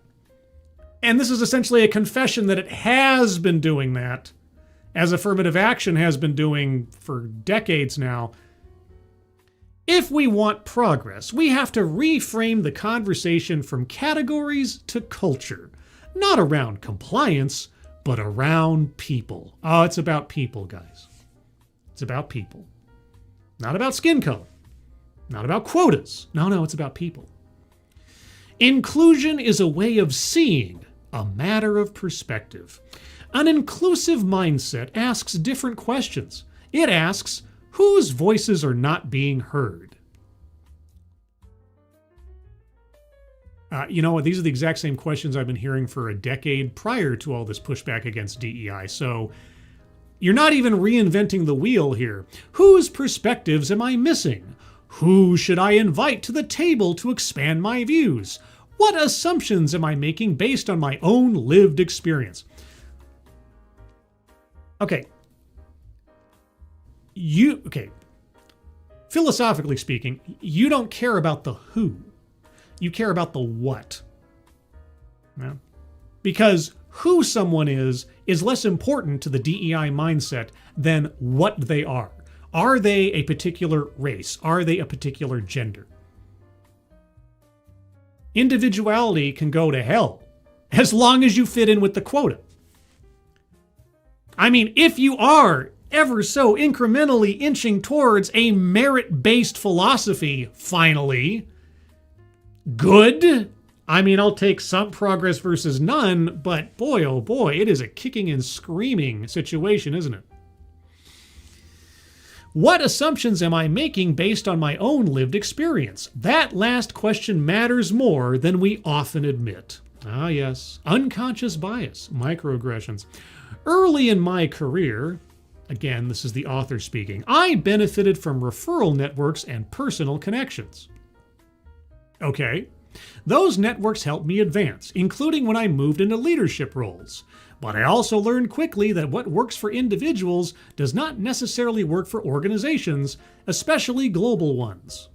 And this is essentially a confession that it has been doing that, as affirmative action has been doing for decades now. If we want progress, we have to reframe the conversation from categories to culture, not around compliance, but around people. Oh, it's about people, guys. It's about people. Not about skin color. Not about quotas. No, it's about people. Inclusion is a way of seeing, a matter of perspective. An inclusive mindset asks different questions. It asks, whose voices are not being heard? These are the exact same questions I've been hearing for a decade prior to all this pushback against DEI. So you're not even reinventing the wheel here. Whose perspectives am I missing? Who should I invite to the table to expand my views? What assumptions am I making based on my own lived experience? Okay. Philosophically speaking, you don't care about the who. You care about the what. Yeah. Because who someone is less important to the DEI mindset than what they are. Are they a particular race? Are they a particular gender? Individuality can go to hell as long as you fit in with the quota. I mean, if you are ever so incrementally inching towards a merit-based philosophy, finally, good. I mean, I'll take some progress versus none, but boy, oh boy, it is a kicking and screaming situation, isn't it? What assumptions am I making based on my own lived experience? That last question matters more than we often admit. Ah, yes, unconscious bias, microaggressions. Early in my career, again, this is the author speaking, I benefited from referral networks and personal connections. Okay, those networks helped me advance, including when I moved into leadership roles. But I also learned quickly that what works for individuals does not necessarily work for organizations, especially global ones.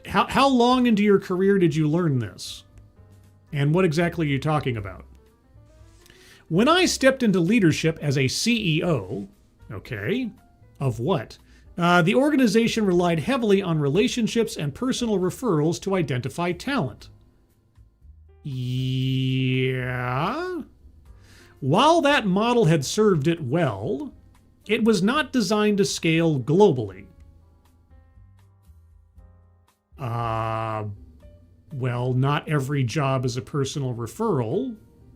How long into your career did you learn this? And what exactly are you talking about? When I stepped into leadership as a CEO, okay, of what? The organization relied heavily on relationships and personal referrals to identify talent. Yeah. While that model had served it well, it was not designed to scale globally. Well, not every job is a personal referral.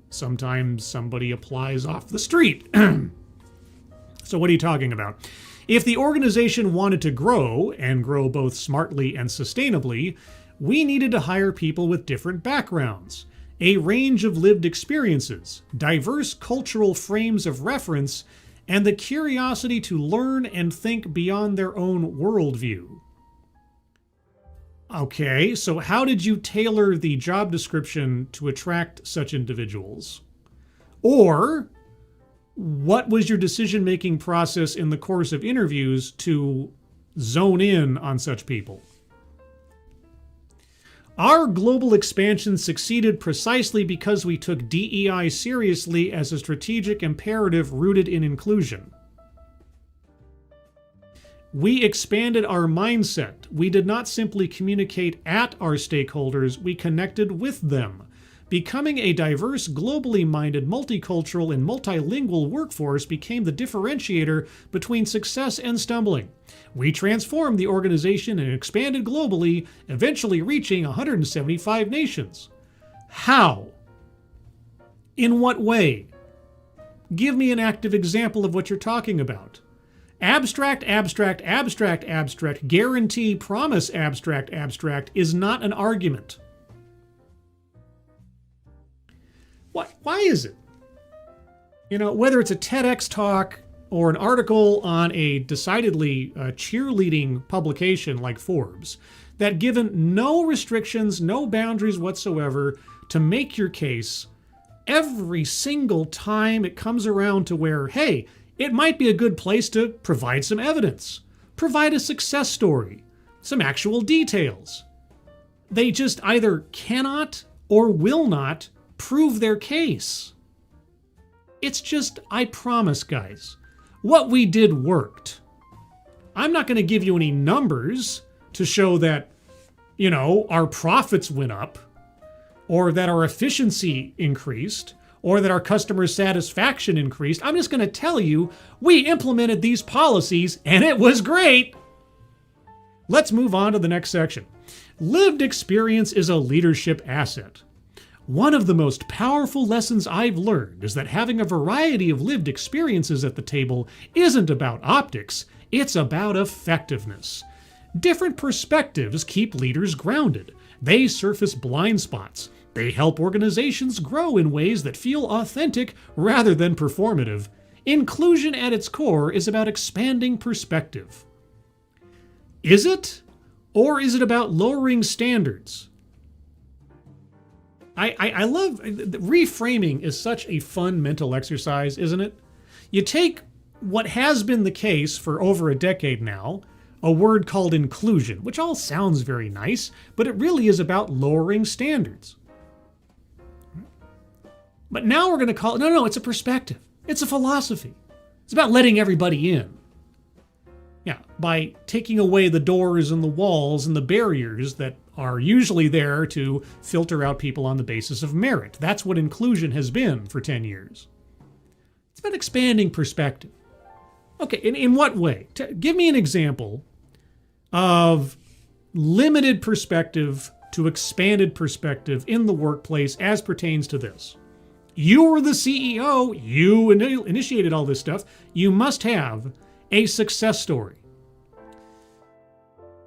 Sometimes somebody applies off the street. So what are you talking about? If the organization wanted to grow, and grow both smartly and sustainably, we needed to hire people with different backgrounds, a range of lived experiences, diverse cultural frames of reference, and the curiosity to learn and think beyond their own worldview. Okay, so how did you tailor the job description to attract such individuals? Or what was your decision-making process in the course of interviews to zone in on such people? Our global expansion succeeded precisely because we took DEI seriously as a strategic imperative rooted in inclusion. We expanded our mindset. We did not simply communicate at our stakeholders, we connected with them. Becoming a diverse, globally minded, multicultural, and multilingual workforce became the differentiator between success and stumbling. We transformed the organization and expanded globally, eventually reaching 175 nations. How? In what way? Give me an active example of what you're talking about. Abstract, abstract, abstract, abstract, guarantee, promise, abstract, abstract is not an argument. Why is it? Whether it's a TEDx talk or an article on a decidedly cheerleading publication like Forbes, that given no restrictions, no boundaries whatsoever to make your case, every single time it comes around to where, hey, it might be a good place to provide some evidence, provide a success story, some actual details. They just either cannot or will not prove their case. It's just, I promise, guys, what we did worked. I'm not going to give you any numbers to show that, our profits went up, or that our efficiency increased, or that our customer satisfaction increased. I'm just going to tell you, we implemented these policies and it was great. Let's move on to the next section. Lived experience is a leadership asset. One of the most powerful lessons I've learned is that having a variety of lived experiences at the table isn't about optics, it's about effectiveness. Different perspectives keep leaders grounded. They surface blind spots. They help organizations grow in ways that feel authentic rather than performative. Inclusion at its core is about expanding perspective. Is it? Or is it about lowering standards? I love reframing is such a fun mental exercise, isn't it? You take what has been the case for over a decade now, a word called inclusion, which all sounds very nice, but it really is about lowering standards. But now we're going to call it, no, it's a perspective. It's a philosophy. It's about letting everybody in. Yeah, by taking away the doors and the walls and the barriers that are usually there to filter out people on the basis of merit. That's what inclusion has been for 10 years. It's about expanding perspective. Okay, in what way? Give me an example of limited perspective to expanded perspective in the workplace as pertains to this. You were the CEO, you initiated all this stuff. You must have a success story.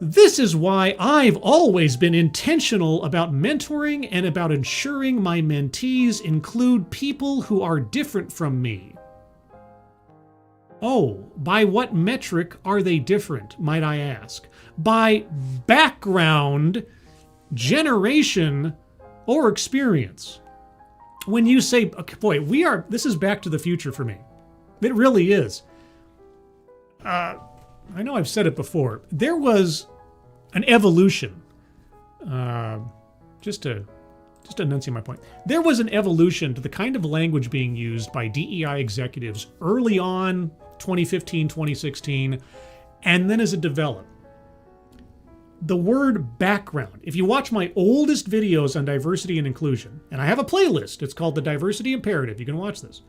This is why I've always been intentional about mentoring and about ensuring my mentees include people who are different from me. Oh, by what metric are they different, might I ask? By background, generation, or experience. When you say, okay, boy, this is back to the future for me. It really is. I know I've said it before. There was an evolution. Just to enunciate my point. There was an evolution to the kind of language being used by DEI executives early on, 2015, 2016, and then as it developed. The word background. If you watch my oldest videos on diversity and inclusion, and I have a playlist, it's called The Diversity Imperative. You can watch this.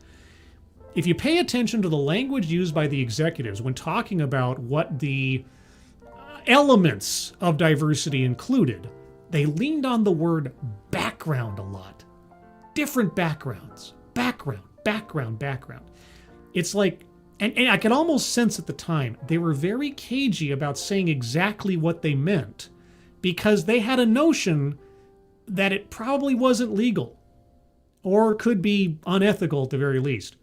If you pay attention to the language used by the executives when talking about what the elements of diversity included, they leaned on the word background a lot. Different backgrounds. Background. It's like, and I could almost sense at the time, they were very cagey about saying exactly what they meant because they had a notion that it probably wasn't legal or could be unethical at the very least.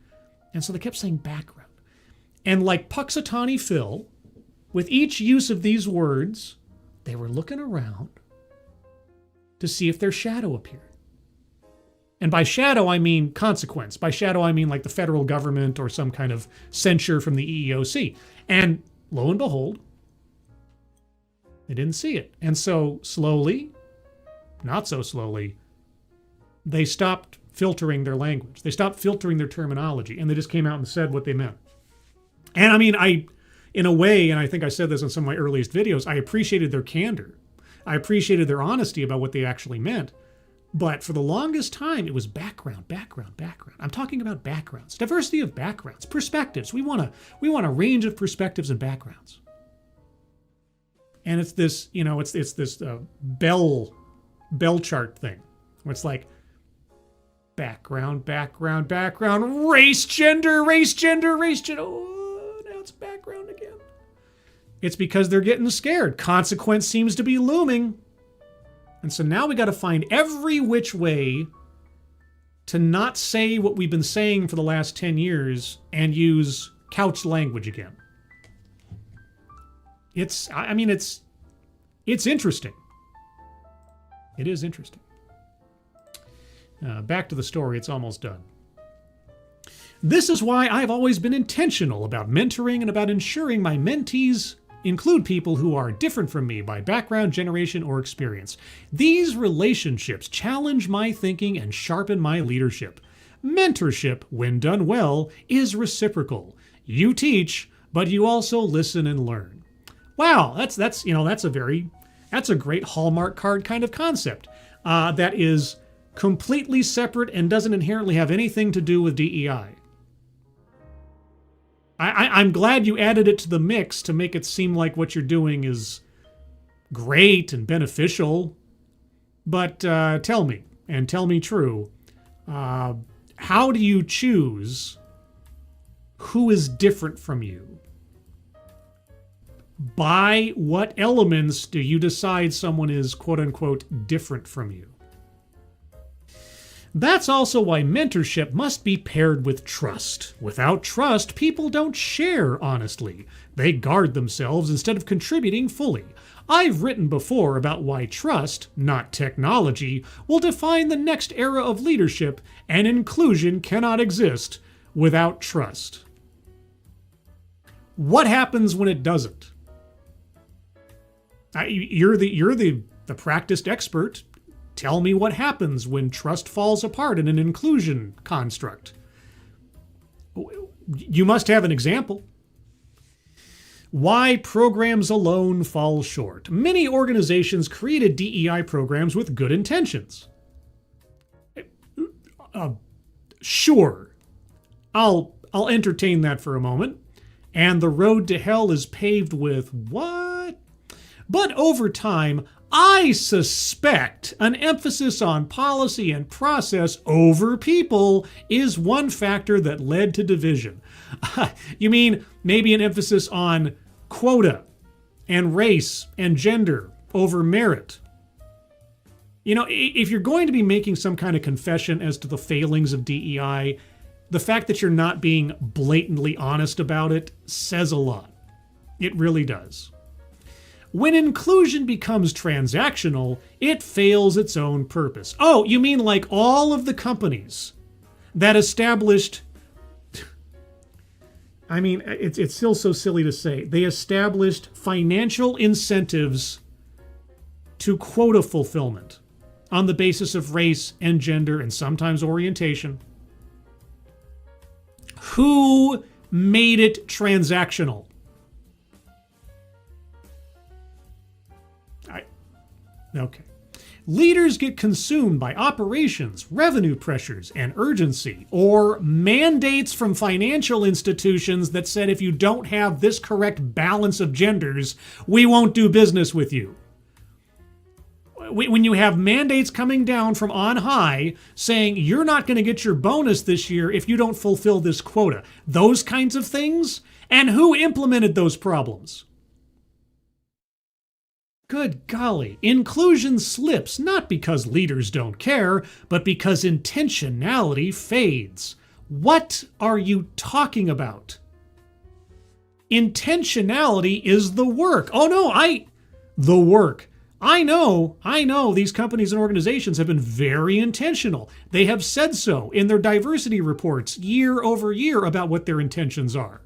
And so they kept saying background. And like Puxatawny Phil, with each use of these words, they were looking around to see if their shadow appeared. And by shadow, I mean consequence. By shadow, I mean like the federal government or some kind of censure from the EEOC. And lo and behold, they didn't see it. And so slowly, not so slowly, they stopped filtering their language. They stopped filtering their terminology, and they just came out and said what they meant. And I mean, in a way, and I think I said this in some of my earliest videos, I appreciated their candor. I appreciated their honesty about what they actually meant. But for the longest time, it was background. I'm talking about backgrounds, diversity of backgrounds, perspectives. We want a range of perspectives and backgrounds. And it's this, it's this bell chart thing, where it's like background, race, gender. Oh, now it's background again. It's because they're getting scared. Consequence seems to be looming. And so now we got to find every which way to not say what we've been saying for the last 10 years and use couch language again. It's interesting. It is interesting. Back to the story. It's almost done. This is why I've always been intentional about mentoring and about ensuring my mentees include people who are different from me by background, generation, or experience. These relationships challenge my thinking and sharpen my leadership. Mentorship, when done well, is reciprocal. You teach, but you also listen and learn. Wow, that's a great Hallmark card kind of concept that is completely separate and doesn't inherently have anything to do with DEI. I'm glad you added it to the mix to make it seem like what you're doing is great and beneficial. But tell me, and tell me true, how do you choose who is different from you? By what elements do you decide someone is quote-unquote different from you? That's also why mentorship must be paired with trust. Without trust, people don't share honestly. They guard themselves instead of contributing fully. I've written before about why trust, not technology, will define the next era of leadership, and inclusion cannot exist without trust. What happens when it doesn't? You're the practiced expert. Tell me what happens when trust falls apart in an inclusion construct. You must have an example. Why programs alone fall short. Many organizations created DEI programs with good intentions. Sure, I'll entertain that for a moment. And the road to hell is paved with what? But over time, I suspect an emphasis on policy and process over people is one factor that led to division. You mean maybe an emphasis on quota and race and gender over merit? You know, if you're going to be making some kind of confession as to the failings of DEI, the fact that you're not being blatantly honest about it says a lot. It really does. When inclusion becomes transactional, it fails its own purpose. Oh, you mean like all of the companies that established... I mean, it's still so silly to say. They established financial incentives to quota fulfillment on the basis of race and gender and sometimes orientation. Who made it transactional? Okay. Leaders get consumed by operations, revenue pressures, and urgency, or mandates from financial institutions that said if you don't have this correct balance of genders, we won't do business with you. When you have mandates coming down from on high saying you're not going to get your bonus this year if you don't fulfill this quota, those kinds of things, and who implemented those problems? Good golly, inclusion slips not because leaders don't care, but because intentionality fades. What are you talking about? Intentionality is the work. Oh no, the work. I know these companies and organizations have been very intentional. They have said so in their diversity reports year over year about what their intentions are.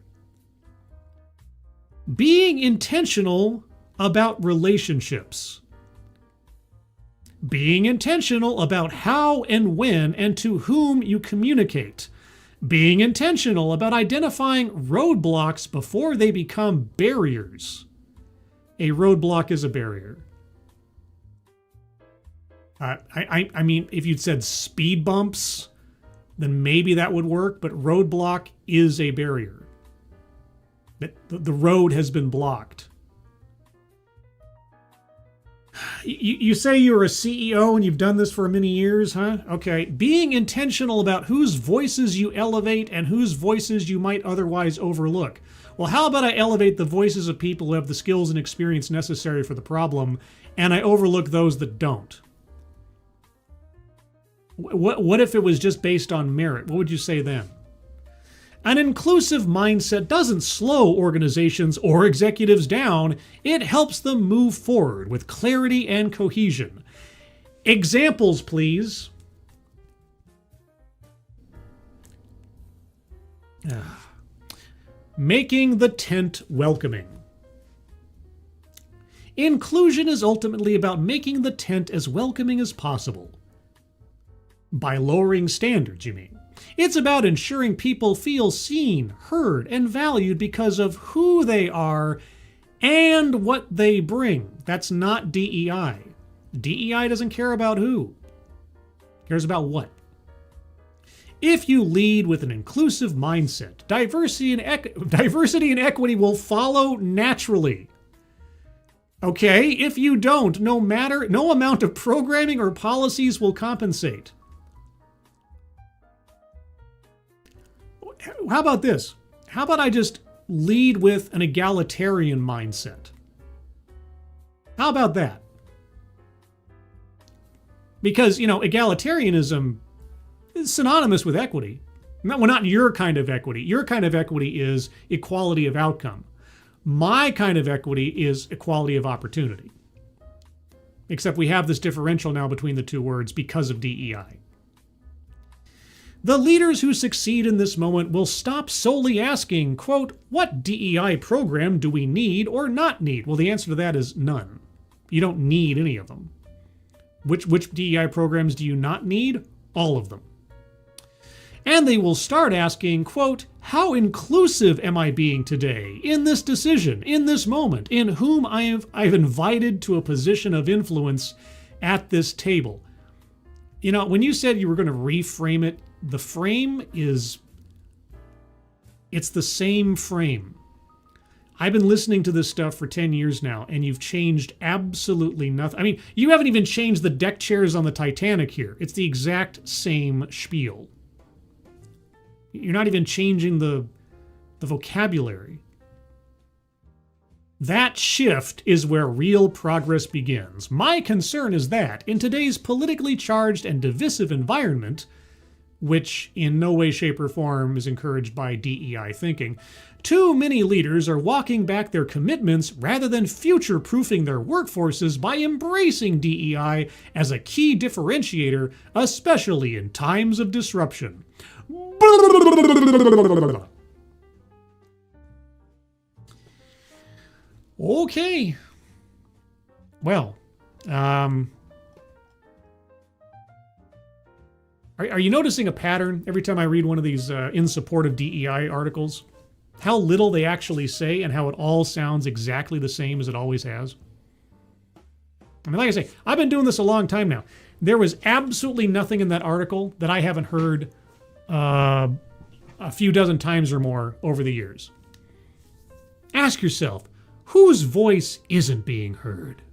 Being intentional about relationships. Being intentional about how and when and to whom you communicate. Being intentional about identifying roadblocks before they become barriers. A roadblock is a barrier. I mean, if you'd said speed bumps, then maybe that would work, but roadblock is a barrier. The road has been blocked. You say you're a CEO and you've done this for many years, huh? Okay. Being intentional about whose voices you elevate and whose voices you might otherwise overlook. Well, how about I elevate the voices of people who have the skills and experience necessary for the problem, and I overlook those that don't? What if it was just based on merit? What would you say then? An inclusive mindset doesn't slow organizations or executives down. It helps them move forward with clarity and cohesion. Examples, please. Making the tent welcoming. Inclusion is ultimately about making the tent as welcoming as possible. By lowering standards, you mean? It's about ensuring people feel seen, heard, and valued because of who they are and what they bring. That's not DEI. DEI doesn't care about who. It cares about what. If you lead with an inclusive mindset, diversity and equity will follow naturally. Okay, if you don't, no amount of programming or policies will compensate. How about this? How about I just lead with an egalitarian mindset? How about that? Because, egalitarianism is synonymous with equity. Not your kind of equity. Your kind of equity is equality of outcome. My kind of equity is equality of opportunity. Except we have this differential now between the two words because of DEI. The leaders who succeed in this moment will stop solely asking, quote, what DEI program do we need or not need? Well, the answer to that is none. You don't need any of them. Which DEI programs do you not need? All of them. And they will start asking, quote, how inclusive am I being today in this decision, in this moment, in whom I've invited to a position of influence at this table? When you said you were going to reframe it, the frame it's the same frame. I've been listening to this stuff for 10 years now, and you've changed absolutely nothing. I mean, you haven't even changed the deck chairs on the Titanic here. It's the exact same spiel. You're not even changing the vocabulary. That shift is where real progress begins. My concern is that, in today's politically charged and divisive environment, which in no way, shape, or form is encouraged by DEI thinking, too many leaders are walking back their commitments rather than future-proofing their workforces by embracing DEI as a key differentiator, especially in times of disruption. Okay. Well, Are you noticing a pattern every time I read one of these in support of DEI articles? How little they actually say and how it all sounds exactly the same as it always has? I mean, like I say, I've been doing this a long time now. There was absolutely nothing in that article that I haven't heard a few dozen times or more over the years. Ask yourself, whose voice isn't being heard?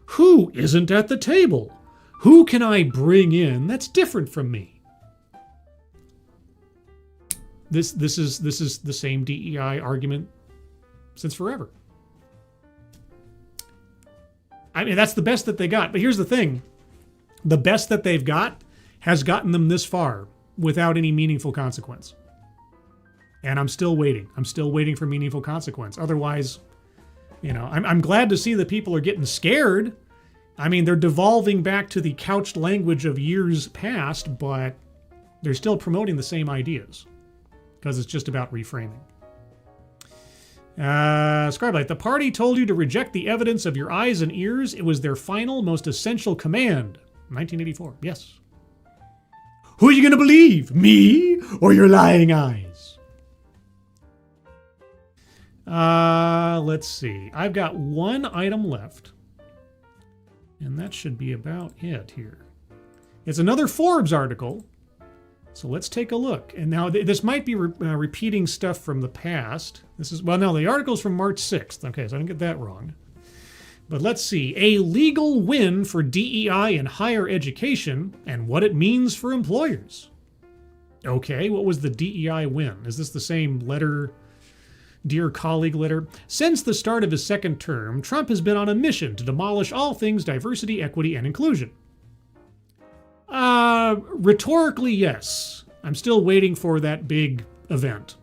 Who isn't at the table? Who can I bring in that's different from me? This is the same DEI argument since forever. I mean, that's the best that they got. But here's the thing. The best that they've got has gotten them this far without any meaningful consequence. And I'm still waiting. I'm still waiting for meaningful consequence. Otherwise, I'm glad to see that people are getting scared. I mean, they're devolving back to the couched language of years past, but they're still promoting the same ideas. Because it's just about reframing. Scribelight, the party told you to reject the evidence of your eyes and ears. It was their final, most essential command. 1984, yes. Who are you going to believe? Me or your lying eyes? Let's see. I've got one item left. And that should be about it here. It's another Forbes article. So let's take a look. And now this might be repeating stuff from the past. The article's from March 6th. Okay, so I didn't get that wrong. But let's see. A legal win for DEI in higher education and what it means for employers. Okay, what was the DEI win? Is this the same letter, dear colleague letter? Since the start of his second term, Trump has been on a mission to demolish all things diversity, equity, and inclusion. Rhetorically, yes. I'm still waiting for that big event.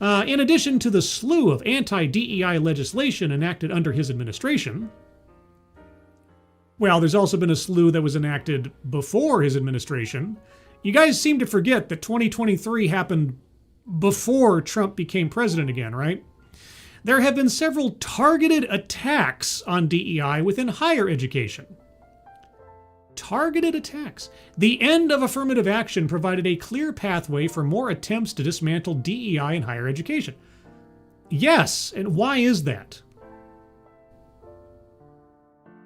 In addition to the slew of anti-DEI legislation enacted under his administration, well, there's also been a slew that was enacted before his administration. You guys seem to forget that 2023 happened before Trump became president again, right? There have been several targeted attacks on DEI within higher education. Targeted attacks. The end of affirmative action provided a clear pathway for more attempts to dismantle DEI in higher education. Yes, and why is that?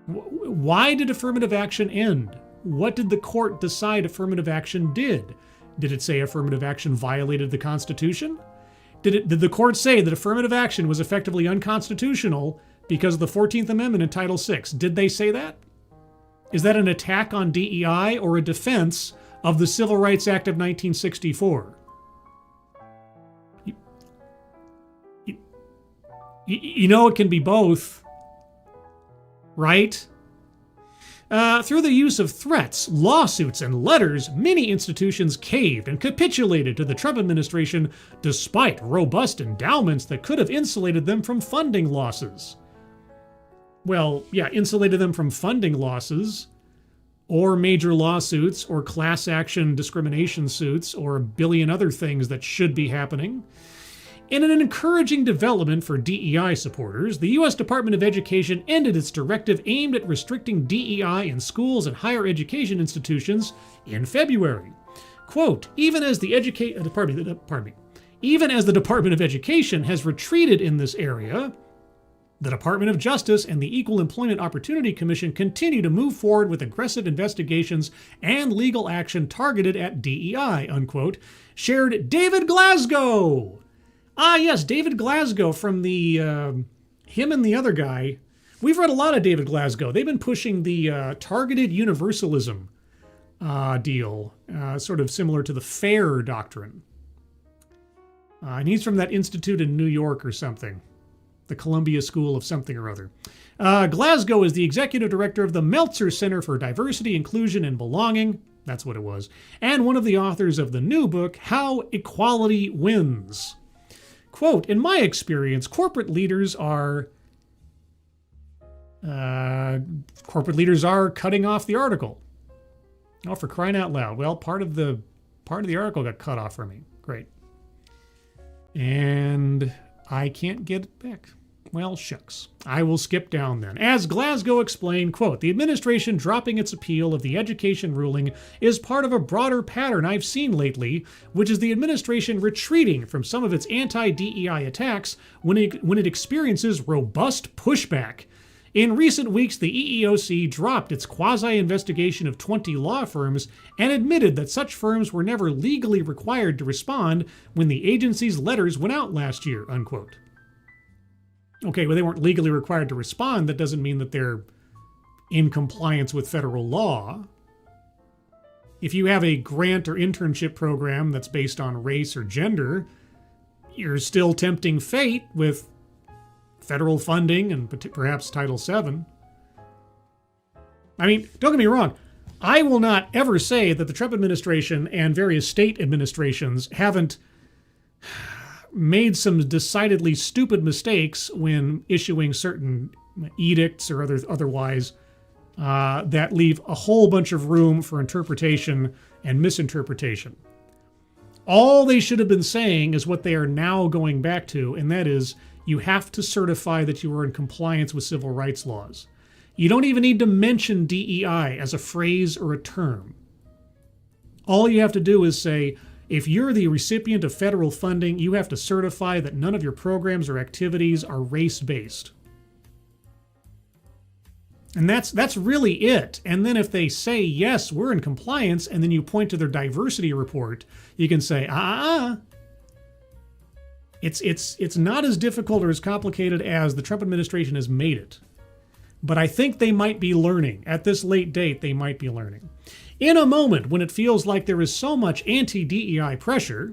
Why did affirmative action end? What did the court decide affirmative action did? Did it say affirmative action violated the Constitution? Did the court say that affirmative action was effectively unconstitutional because of the 14th Amendment and Title VI? Did they say that? Is that an attack on DEI or a defense of the Civil Rights Act of 1964? You know it can be both, right? Through the use of threats, lawsuits, and letters, many institutions caved and capitulated to the Trump administration despite robust endowments that could have insulated them from funding losses. Well, yeah, insulated them from funding losses, or major lawsuits, or class action discrimination suits, or a billion other things that should be happening. In an encouraging development for DEI supporters, the U.S. Department of Education ended its directive aimed at restricting DEI in schools and higher education institutions in February. Quote, even as the Department of Education has retreated in this area, the Department of Justice and the Equal Employment Opportunity Commission continue to move forward with aggressive investigations and legal action targeted at DEI, unquote, shared David Glasgow. Ah, yes, David Glasgow from the, him and the other guy. We've read a lot of David Glasgow. They've been pushing the targeted universalism deal, sort of similar to the FAIR doctrine. And he's from that institute in New York or something. The Columbia School of something or other. Glasgow is the executive director of the Meltzer Center for Diversity, Inclusion, and Belonging. That's what it was. And one of the authors of the new book, How Equality Wins. Quote, in my experience, corporate leaders are cutting off the article. Oh, for crying out loud. Well, part of the article got cut off for me. Great. And I can't get it back. Well, shucks. I will skip down then. As Glasgow explained, quote, the administration dropping its appeal of the education ruling is part of a broader pattern I've seen lately, which is the administration retreating from some of its anti-DEI attacks when it experiences robust pushback. In recent weeks, the EEOC dropped its quasi-investigation of 20 law firms and admitted that such firms were never legally required to respond when the agency's letters went out last year, unquote. Okay, well, they weren't legally required to respond. That doesn't mean that they're in compliance with federal law. If you have a grant or internship program that's based on race or gender, you're still tempting fate with federal funding and perhaps Title VII. I mean, don't get me wrong. I will not ever say that the Trump administration and various state administrations haven't made some decidedly stupid mistakes when issuing certain edicts or otherwise that leave a whole bunch of room for interpretation and misinterpretation. All they should have been saying is what they are now going back to, and that is you have to certify that you are in compliance with civil rights laws. You don't even need to mention DEI as a phrase or a term. All you have to do is say, if you're the recipient of federal funding, you have to certify that none of your programs or activities are race-based. And that's really it. And then if they say, yes, we're in compliance, and then you point to their diversity report, you can say, It's not as difficult or as complicated as the Trump administration has made it. But I think they might be learning. At this late date, they might be learning. In a moment when it feels like there is so much anti-DEI pressure,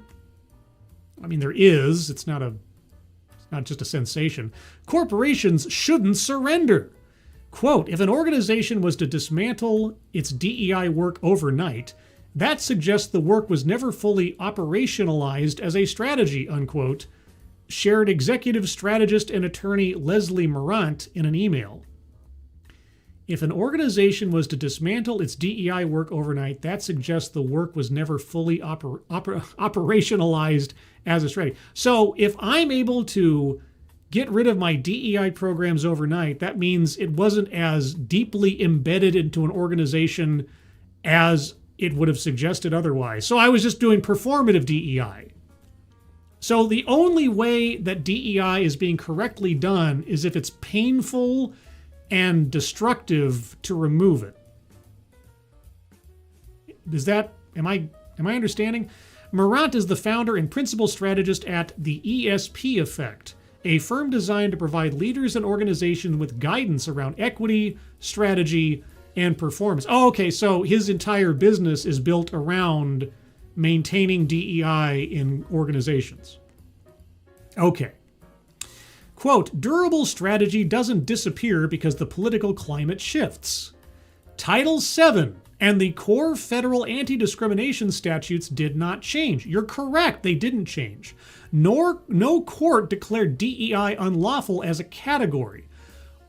I mean, there is, it's not just a sensation, corporations shouldn't surrender. Quote, if an organization was to dismantle its DEI work overnight, That suggests the work was never fully operationalized as a strategy, unquote, shared executive strategist and attorney Leslie Morant in an email. If an organization was to dismantle its DEI work overnight, that suggests the work was never fully operationalized as a strategy. So if I'm able to get rid of my DEI programs overnight, that means it wasn't as deeply embedded into an organization as it would have suggested otherwise. So I was just doing performative DEI. So the only way that DEI is being correctly done is if it's painful and destructive to remove it. Am I understanding? Morant is the founder and principal strategist at the ESP Effect, a firm designed to provide leaders and organizations with guidance around equity, strategy, and performance. Oh, okay, so his entire business is built around maintaining DEI in organizations. Okay. Quote, durable strategy doesn't disappear because the political climate shifts. Title VII and the core federal anti-discrimination statutes did not change. You're correct, they didn't change. No court declared DEI unlawful as a category.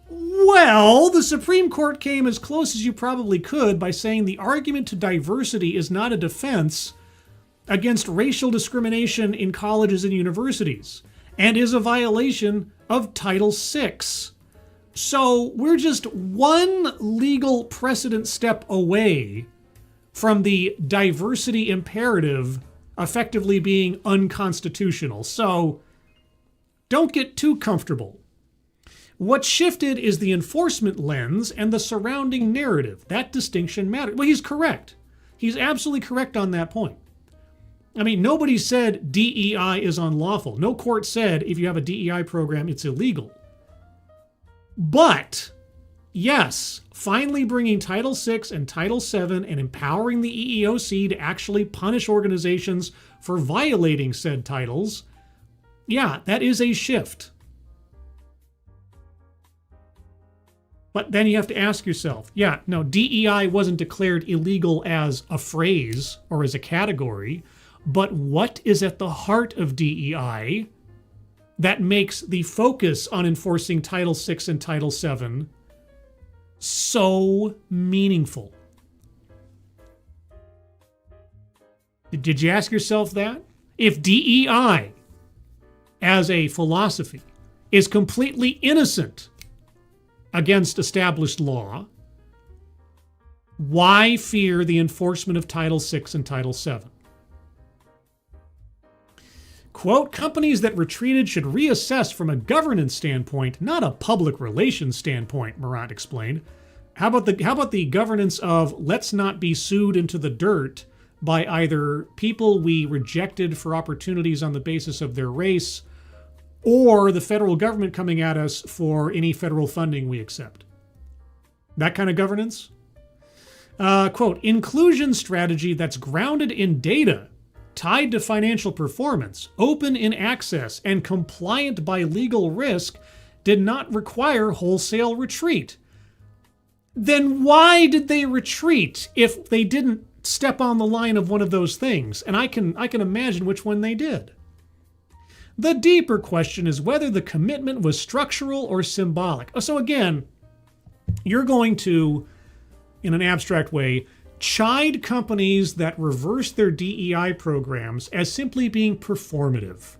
Well, the Supreme Court came as close as you probably could by saying the argument to diversity is not a defense against racial discrimination in colleges and universities, and is a violation of Title VI. So we're just one legal precedent step away from the diversity imperative effectively being unconstitutional. So don't get too comfortable. What shifted is the enforcement lens and the surrounding narrative. That distinction matters. Well, he's correct. He's absolutely correct on that point. I mean, nobody said DEI is unlawful. No court said if you have a DEI program, it's illegal. But, yes, finally bringing Title VI and Title VII and empowering the EEOC to actually punish organizations for violating said titles, yeah, that is a shift. But then you have to ask yourself, yeah, no, DEI wasn't declared illegal as a phrase or as a category, but what is at the heart of DEI that makes the focus on enforcing Title VI and Title VII so meaningful? Did you ask yourself that? If DEI as a philosophy is completely innocent against established law, why fear the enforcement of Title VI and Title VII? Quote, companies that retreated should reassess from a governance standpoint, not a public relations standpoint, Morant explained. How about the governance of let's not be sued into the dirt by either people we rejected for opportunities on the basis of their race or the federal government coming at us for any federal funding we accept. That kind of governance. Quote, inclusion strategy that's grounded in data, tied to financial performance, open in access, and compliant by legal risk did not require wholesale retreat. Then why did they retreat if they didn't step on the line of one of those things? And I can imagine which one they did. The deeper question is whether the commitment was structural or symbolic. So again, you're going to, in an abstract way, chide companies that reverse their DEI programs as simply being performative,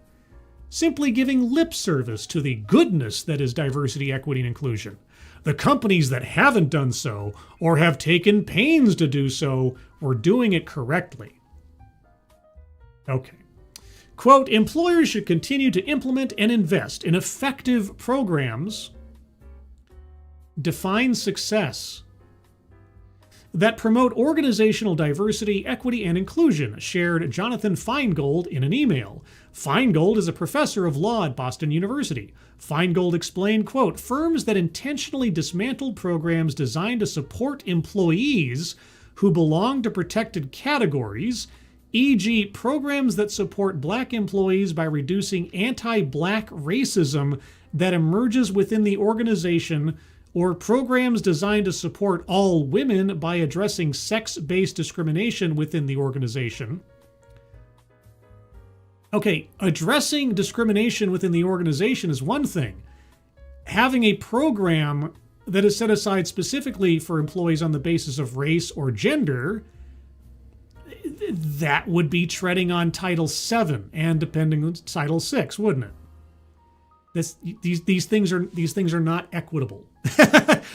simply giving lip service to the goodness that is diversity, equity, and inclusion. The companies that haven't done so or have taken pains to do so were doing it correctly. Okay. Quote, employers should continue to implement and invest in effective programs, define success, that promote organizational diversity, equity, and inclusion, shared Jonathan Feingold in an email. Feingold is a professor of law at Boston University. Feingold explained, quote, firms that intentionally dismantled programs designed to support employees who belong to protected categories, e.g., programs that support Black employees by reducing anti-Black racism that emerges within the organization or programs designed to support all women by addressing sex-based discrimination within the organization. Okay, addressing discrimination within the organization is one thing. Having a program that is set aside specifically for employees on the basis of race or gender, that would be treading on Title VII and depending on Title VI, wouldn't it? These things are not equitable.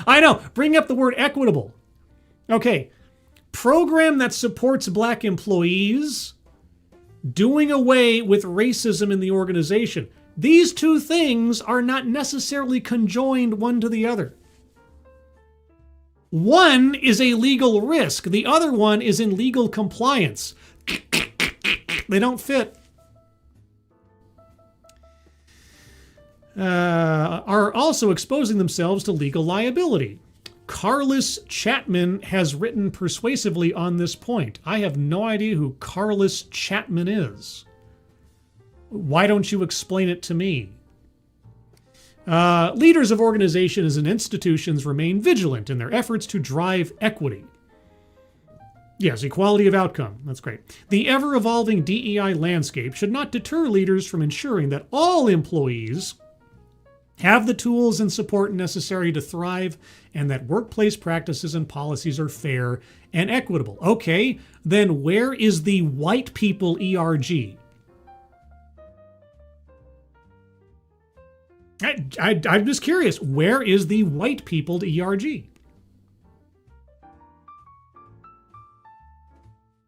I know. Bring up the word equitable. Okay, program that supports black employees, doing away with racism in the organization. These two things are not necessarily conjoined one to the other. One is a legal risk. The other one is in legal compliance. They don't fit. Are also exposing themselves to legal liability. Carlos Chapman has written persuasively on this point. I have no idea who Carlos Chapman is. Why don't you explain it to me? Leaders of organizations and institutions remain vigilant in their efforts to drive equity. Yes, equality of outcome. That's great. The ever-evolving DEI landscape should not deter leaders from ensuring that all employees have the tools and support necessary to thrive, and that workplace practices and policies are fair and equitable. Okay, then where is the white people ERG? I'm just curious. Where is the white people ERG?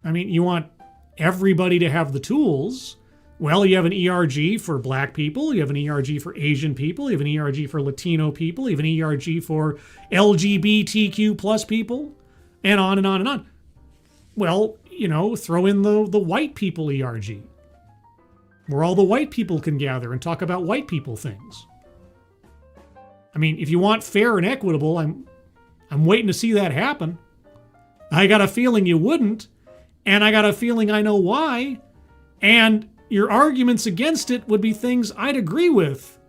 I mean, you want everybody to have the tools. Well, you have an ERG for black people, you have an ERG for Asian people, you have an ERG for Latino people, you have an ERG for LGBTQ plus people, and on and on and on. Well, throw in the white people ERG, where all the white people can gather and talk about white people things. I mean, if you want fair and equitable, I'm waiting to see that happen. I got a feeling you wouldn't, and I got a feeling I know why, and your arguments against it would be things I'd agree with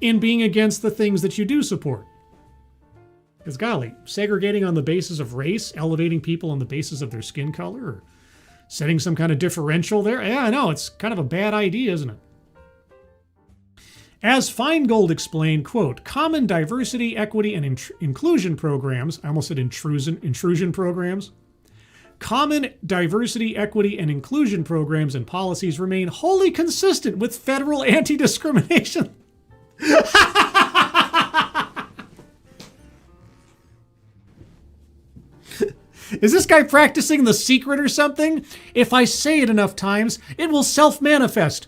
in being against the things that you do support. Because golly, segregating on the basis of race, elevating people on the basis of their skin color, or setting some kind of differential there, yeah, I know, it's kind of a bad idea, isn't it? As Feingold explained, quote, common diversity, equity, and inclusion programs, I almost said intrusion programs, common diversity, equity, and inclusion programs and policies remain wholly consistent with federal anti-discrimination. Is this guy practicing The Secret or something? If I say it enough times, it will self-manifest.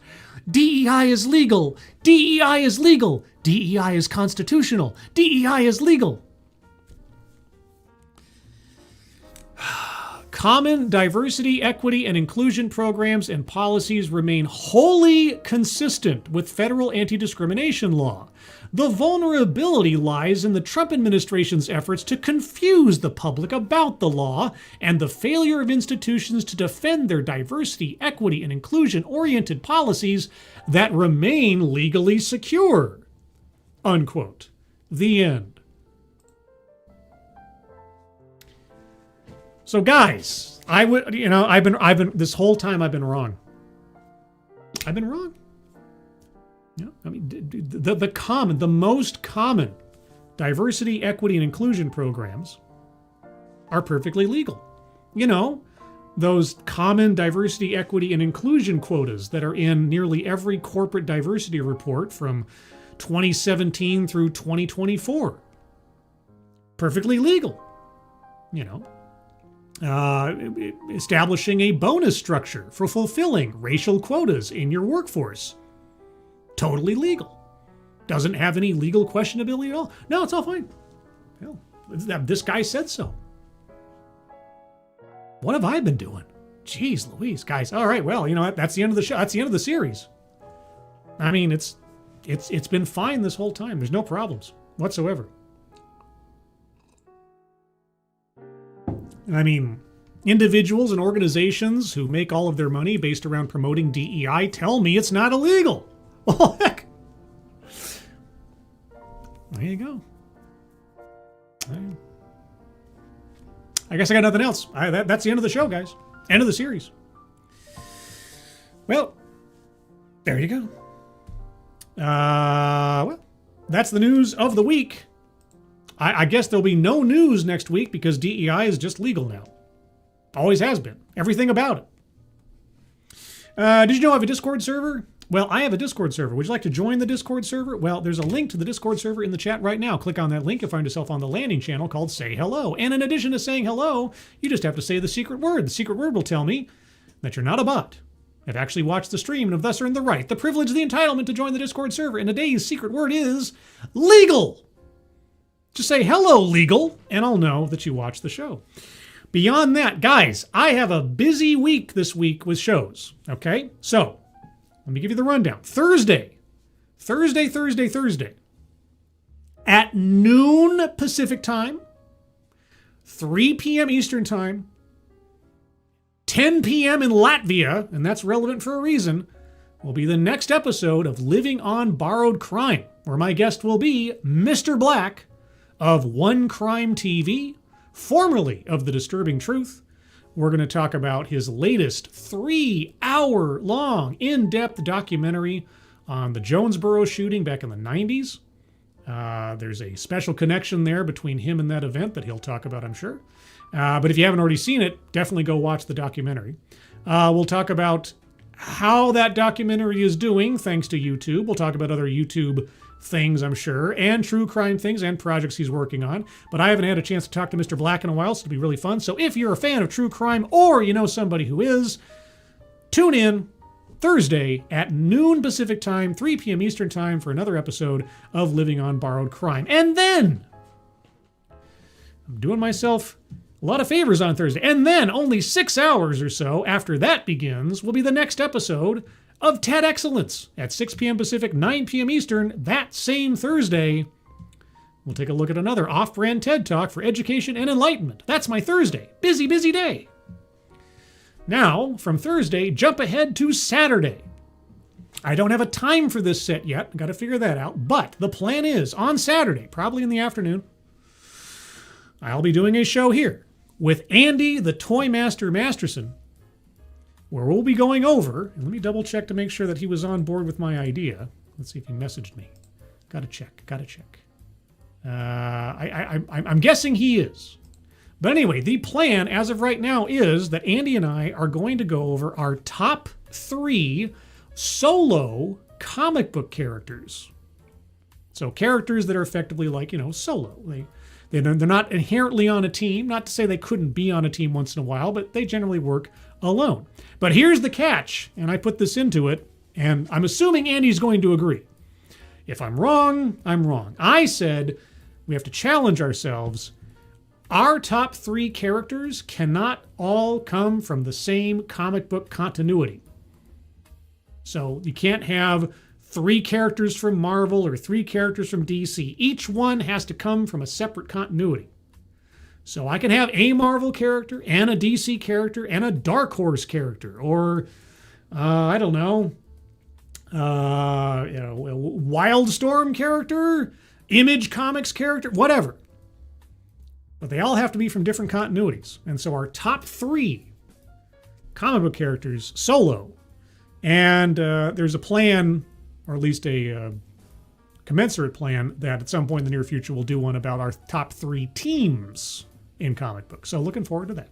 DEI is legal. DEI is legal. DEI is constitutional. DEI is legal. Common diversity, equity, and inclusion programs and policies remain wholly consistent with federal anti-discrimination law. The vulnerability lies in the Trump administration's efforts to confuse the public about the law and the failure of institutions to defend their diversity, equity, and inclusion-oriented policies that remain legally secure. Unquote. The end. So guys, I've been this whole time I've been wrong. I've been wrong. Yeah, I mean, the most common diversity, equity, and inclusion programs are perfectly legal. Those common diversity, equity, and inclusion quotas that are in nearly every corporate diversity report from 2017 through 2024. Perfectly legal. Establishing a bonus structure for fulfilling racial quotas in your workforce. Totally legal. Doesn't have any legal questionability at all. No, it's all fine. Hell, this guy said so. What have I been doing? Jeez Louise, guys. All right, well, you know what? That's the end of the show. That's the end of the series. I mean, it's been fine this whole time. There's no problems whatsoever. I mean, individuals and organizations who make all of their money based around promoting DEI tell me it's not illegal. Well, heck. There you go. I guess I got nothing else. That's the end of the show, guys. End of the series. Well, there you go. Well, that's the news of the week. I guess there'll be no news next week because DEI is just legal now. Always has been. Everything about it. Did you know I have a Discord server? Well, I have a Discord server. Would you like to join the Discord server? Well, there's a link to the Discord server in the chat right now. Click on that link. You'll find yourself on the landing channel called Say Hello. And in addition to saying hello, you just have to say the secret word. The secret word will tell me that you're not a bot. I've actually watched the stream and have thus earned the right, the privilege, the entitlement to join the Discord server. And today's secret word is legal. Just say hello, legal, and I'll know that you watched the show. Beyond that, guys, I have a busy week this week with shows, okay? So, let me give you the rundown. Thursday. At noon Pacific time, 3 p.m. Eastern time, 10 p.m. in Latvia, and that's relevant for a reason, will be the next episode of Living on Borrowed Crime, where my guest will be Mr. Black of One Crime TV, formerly of The Disturbing Truth. We're going to talk about his latest 3-hour-long, in-depth documentary on the Jonesboro shooting back in the 90s. There's a special connection there between him and that event that he'll talk about, I'm sure. But if you haven't already seen it, definitely go watch the documentary. We'll talk about how that documentary is doing, thanks to YouTube. We'll talk about other YouTube things, I'm sure, and true crime things and projects he's working on. But I haven't had a chance to talk to Mr. Black in a while, so it'll be really fun. So if you're a fan of true crime or you know somebody who is, tune in Thursday at noon Pacific time, 3 p.m. Eastern time for another episode of Living on Borrowed Crime. And then, I'm doing myself a lot of favors on Thursday. And then, only 6 hours or so after that begins, will be the next episode of TED Excellence at 6 p.m. Pacific, 9 p.m. Eastern, that same Thursday. We'll take a look at another off-brand TED Talk for education and enlightenment. That's my Thursday. Busy, busy day. Now, from Thursday, jump ahead to Saturday. I don't have a time for this set yet. I've got to figure that out. But the plan is, on Saturday, probably in the afternoon, I'll be doing a show here with Andy the Toy Master Masterson, where we'll be going over, and let me double check to make sure that he was on board with my idea. Let's see if he messaged me. Gotta check. I'm guessing he is. But anyway, the plan as of right now is that Andy and I are going to go over our top 3 solo comic book characters. So characters that are effectively like, solo. They're not inherently on a team. Not to say they couldn't be on a team once in a while, but they generally work alone. But here's the catch, and I put this into it, and I'm assuming Andy's going to agree. If I'm wrong, I'm wrong. I said we have to challenge ourselves. Our top 3 characters cannot all come from the same comic book continuity. So you can't have 3 characters from Marvel or 3 characters from DC. Each one has to come from a separate continuity. So I can have a Marvel character and a DC character and a Dark Horse character, or I don't know, Wildstorm character, Image Comics character, whatever. But they all have to be from different continuities. And so our top 3 comic book characters solo, and there's a plan, or at least a commensurate plan, that at some point in the near future we'll do one about our top 3 teams in comic books. So looking forward to that.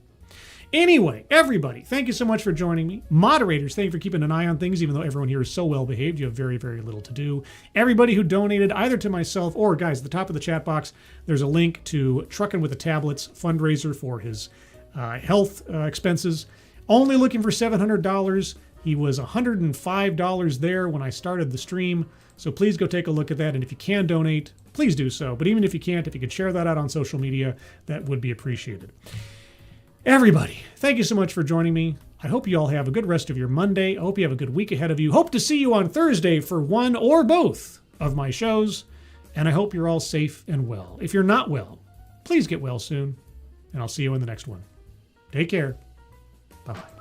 Anyway, everybody, thank you so much for joining me. Moderators, thank you for keeping an eye on things, even though everyone here is so well behaved. You have very, very little to do. Everybody who donated either to myself or, guys, at the top of the chat box, there's a link to Truckin' with the Tablets fundraiser for his health expenses. Only looking for $700. He was $105 there when I started the stream. So please go take a look at that. And if you can donate, please do so. But even if you can't, if you could share that out on social media, that would be appreciated. Everybody, thank you so much for joining me. I hope you all have a good rest of your Monday. I hope you have a good week ahead of you. Hope to see you on Thursday for one or both of my shows. And I hope you're all safe and well. If you're not well, please get well soon. And I'll see you in the next one. Take care. Bye-bye.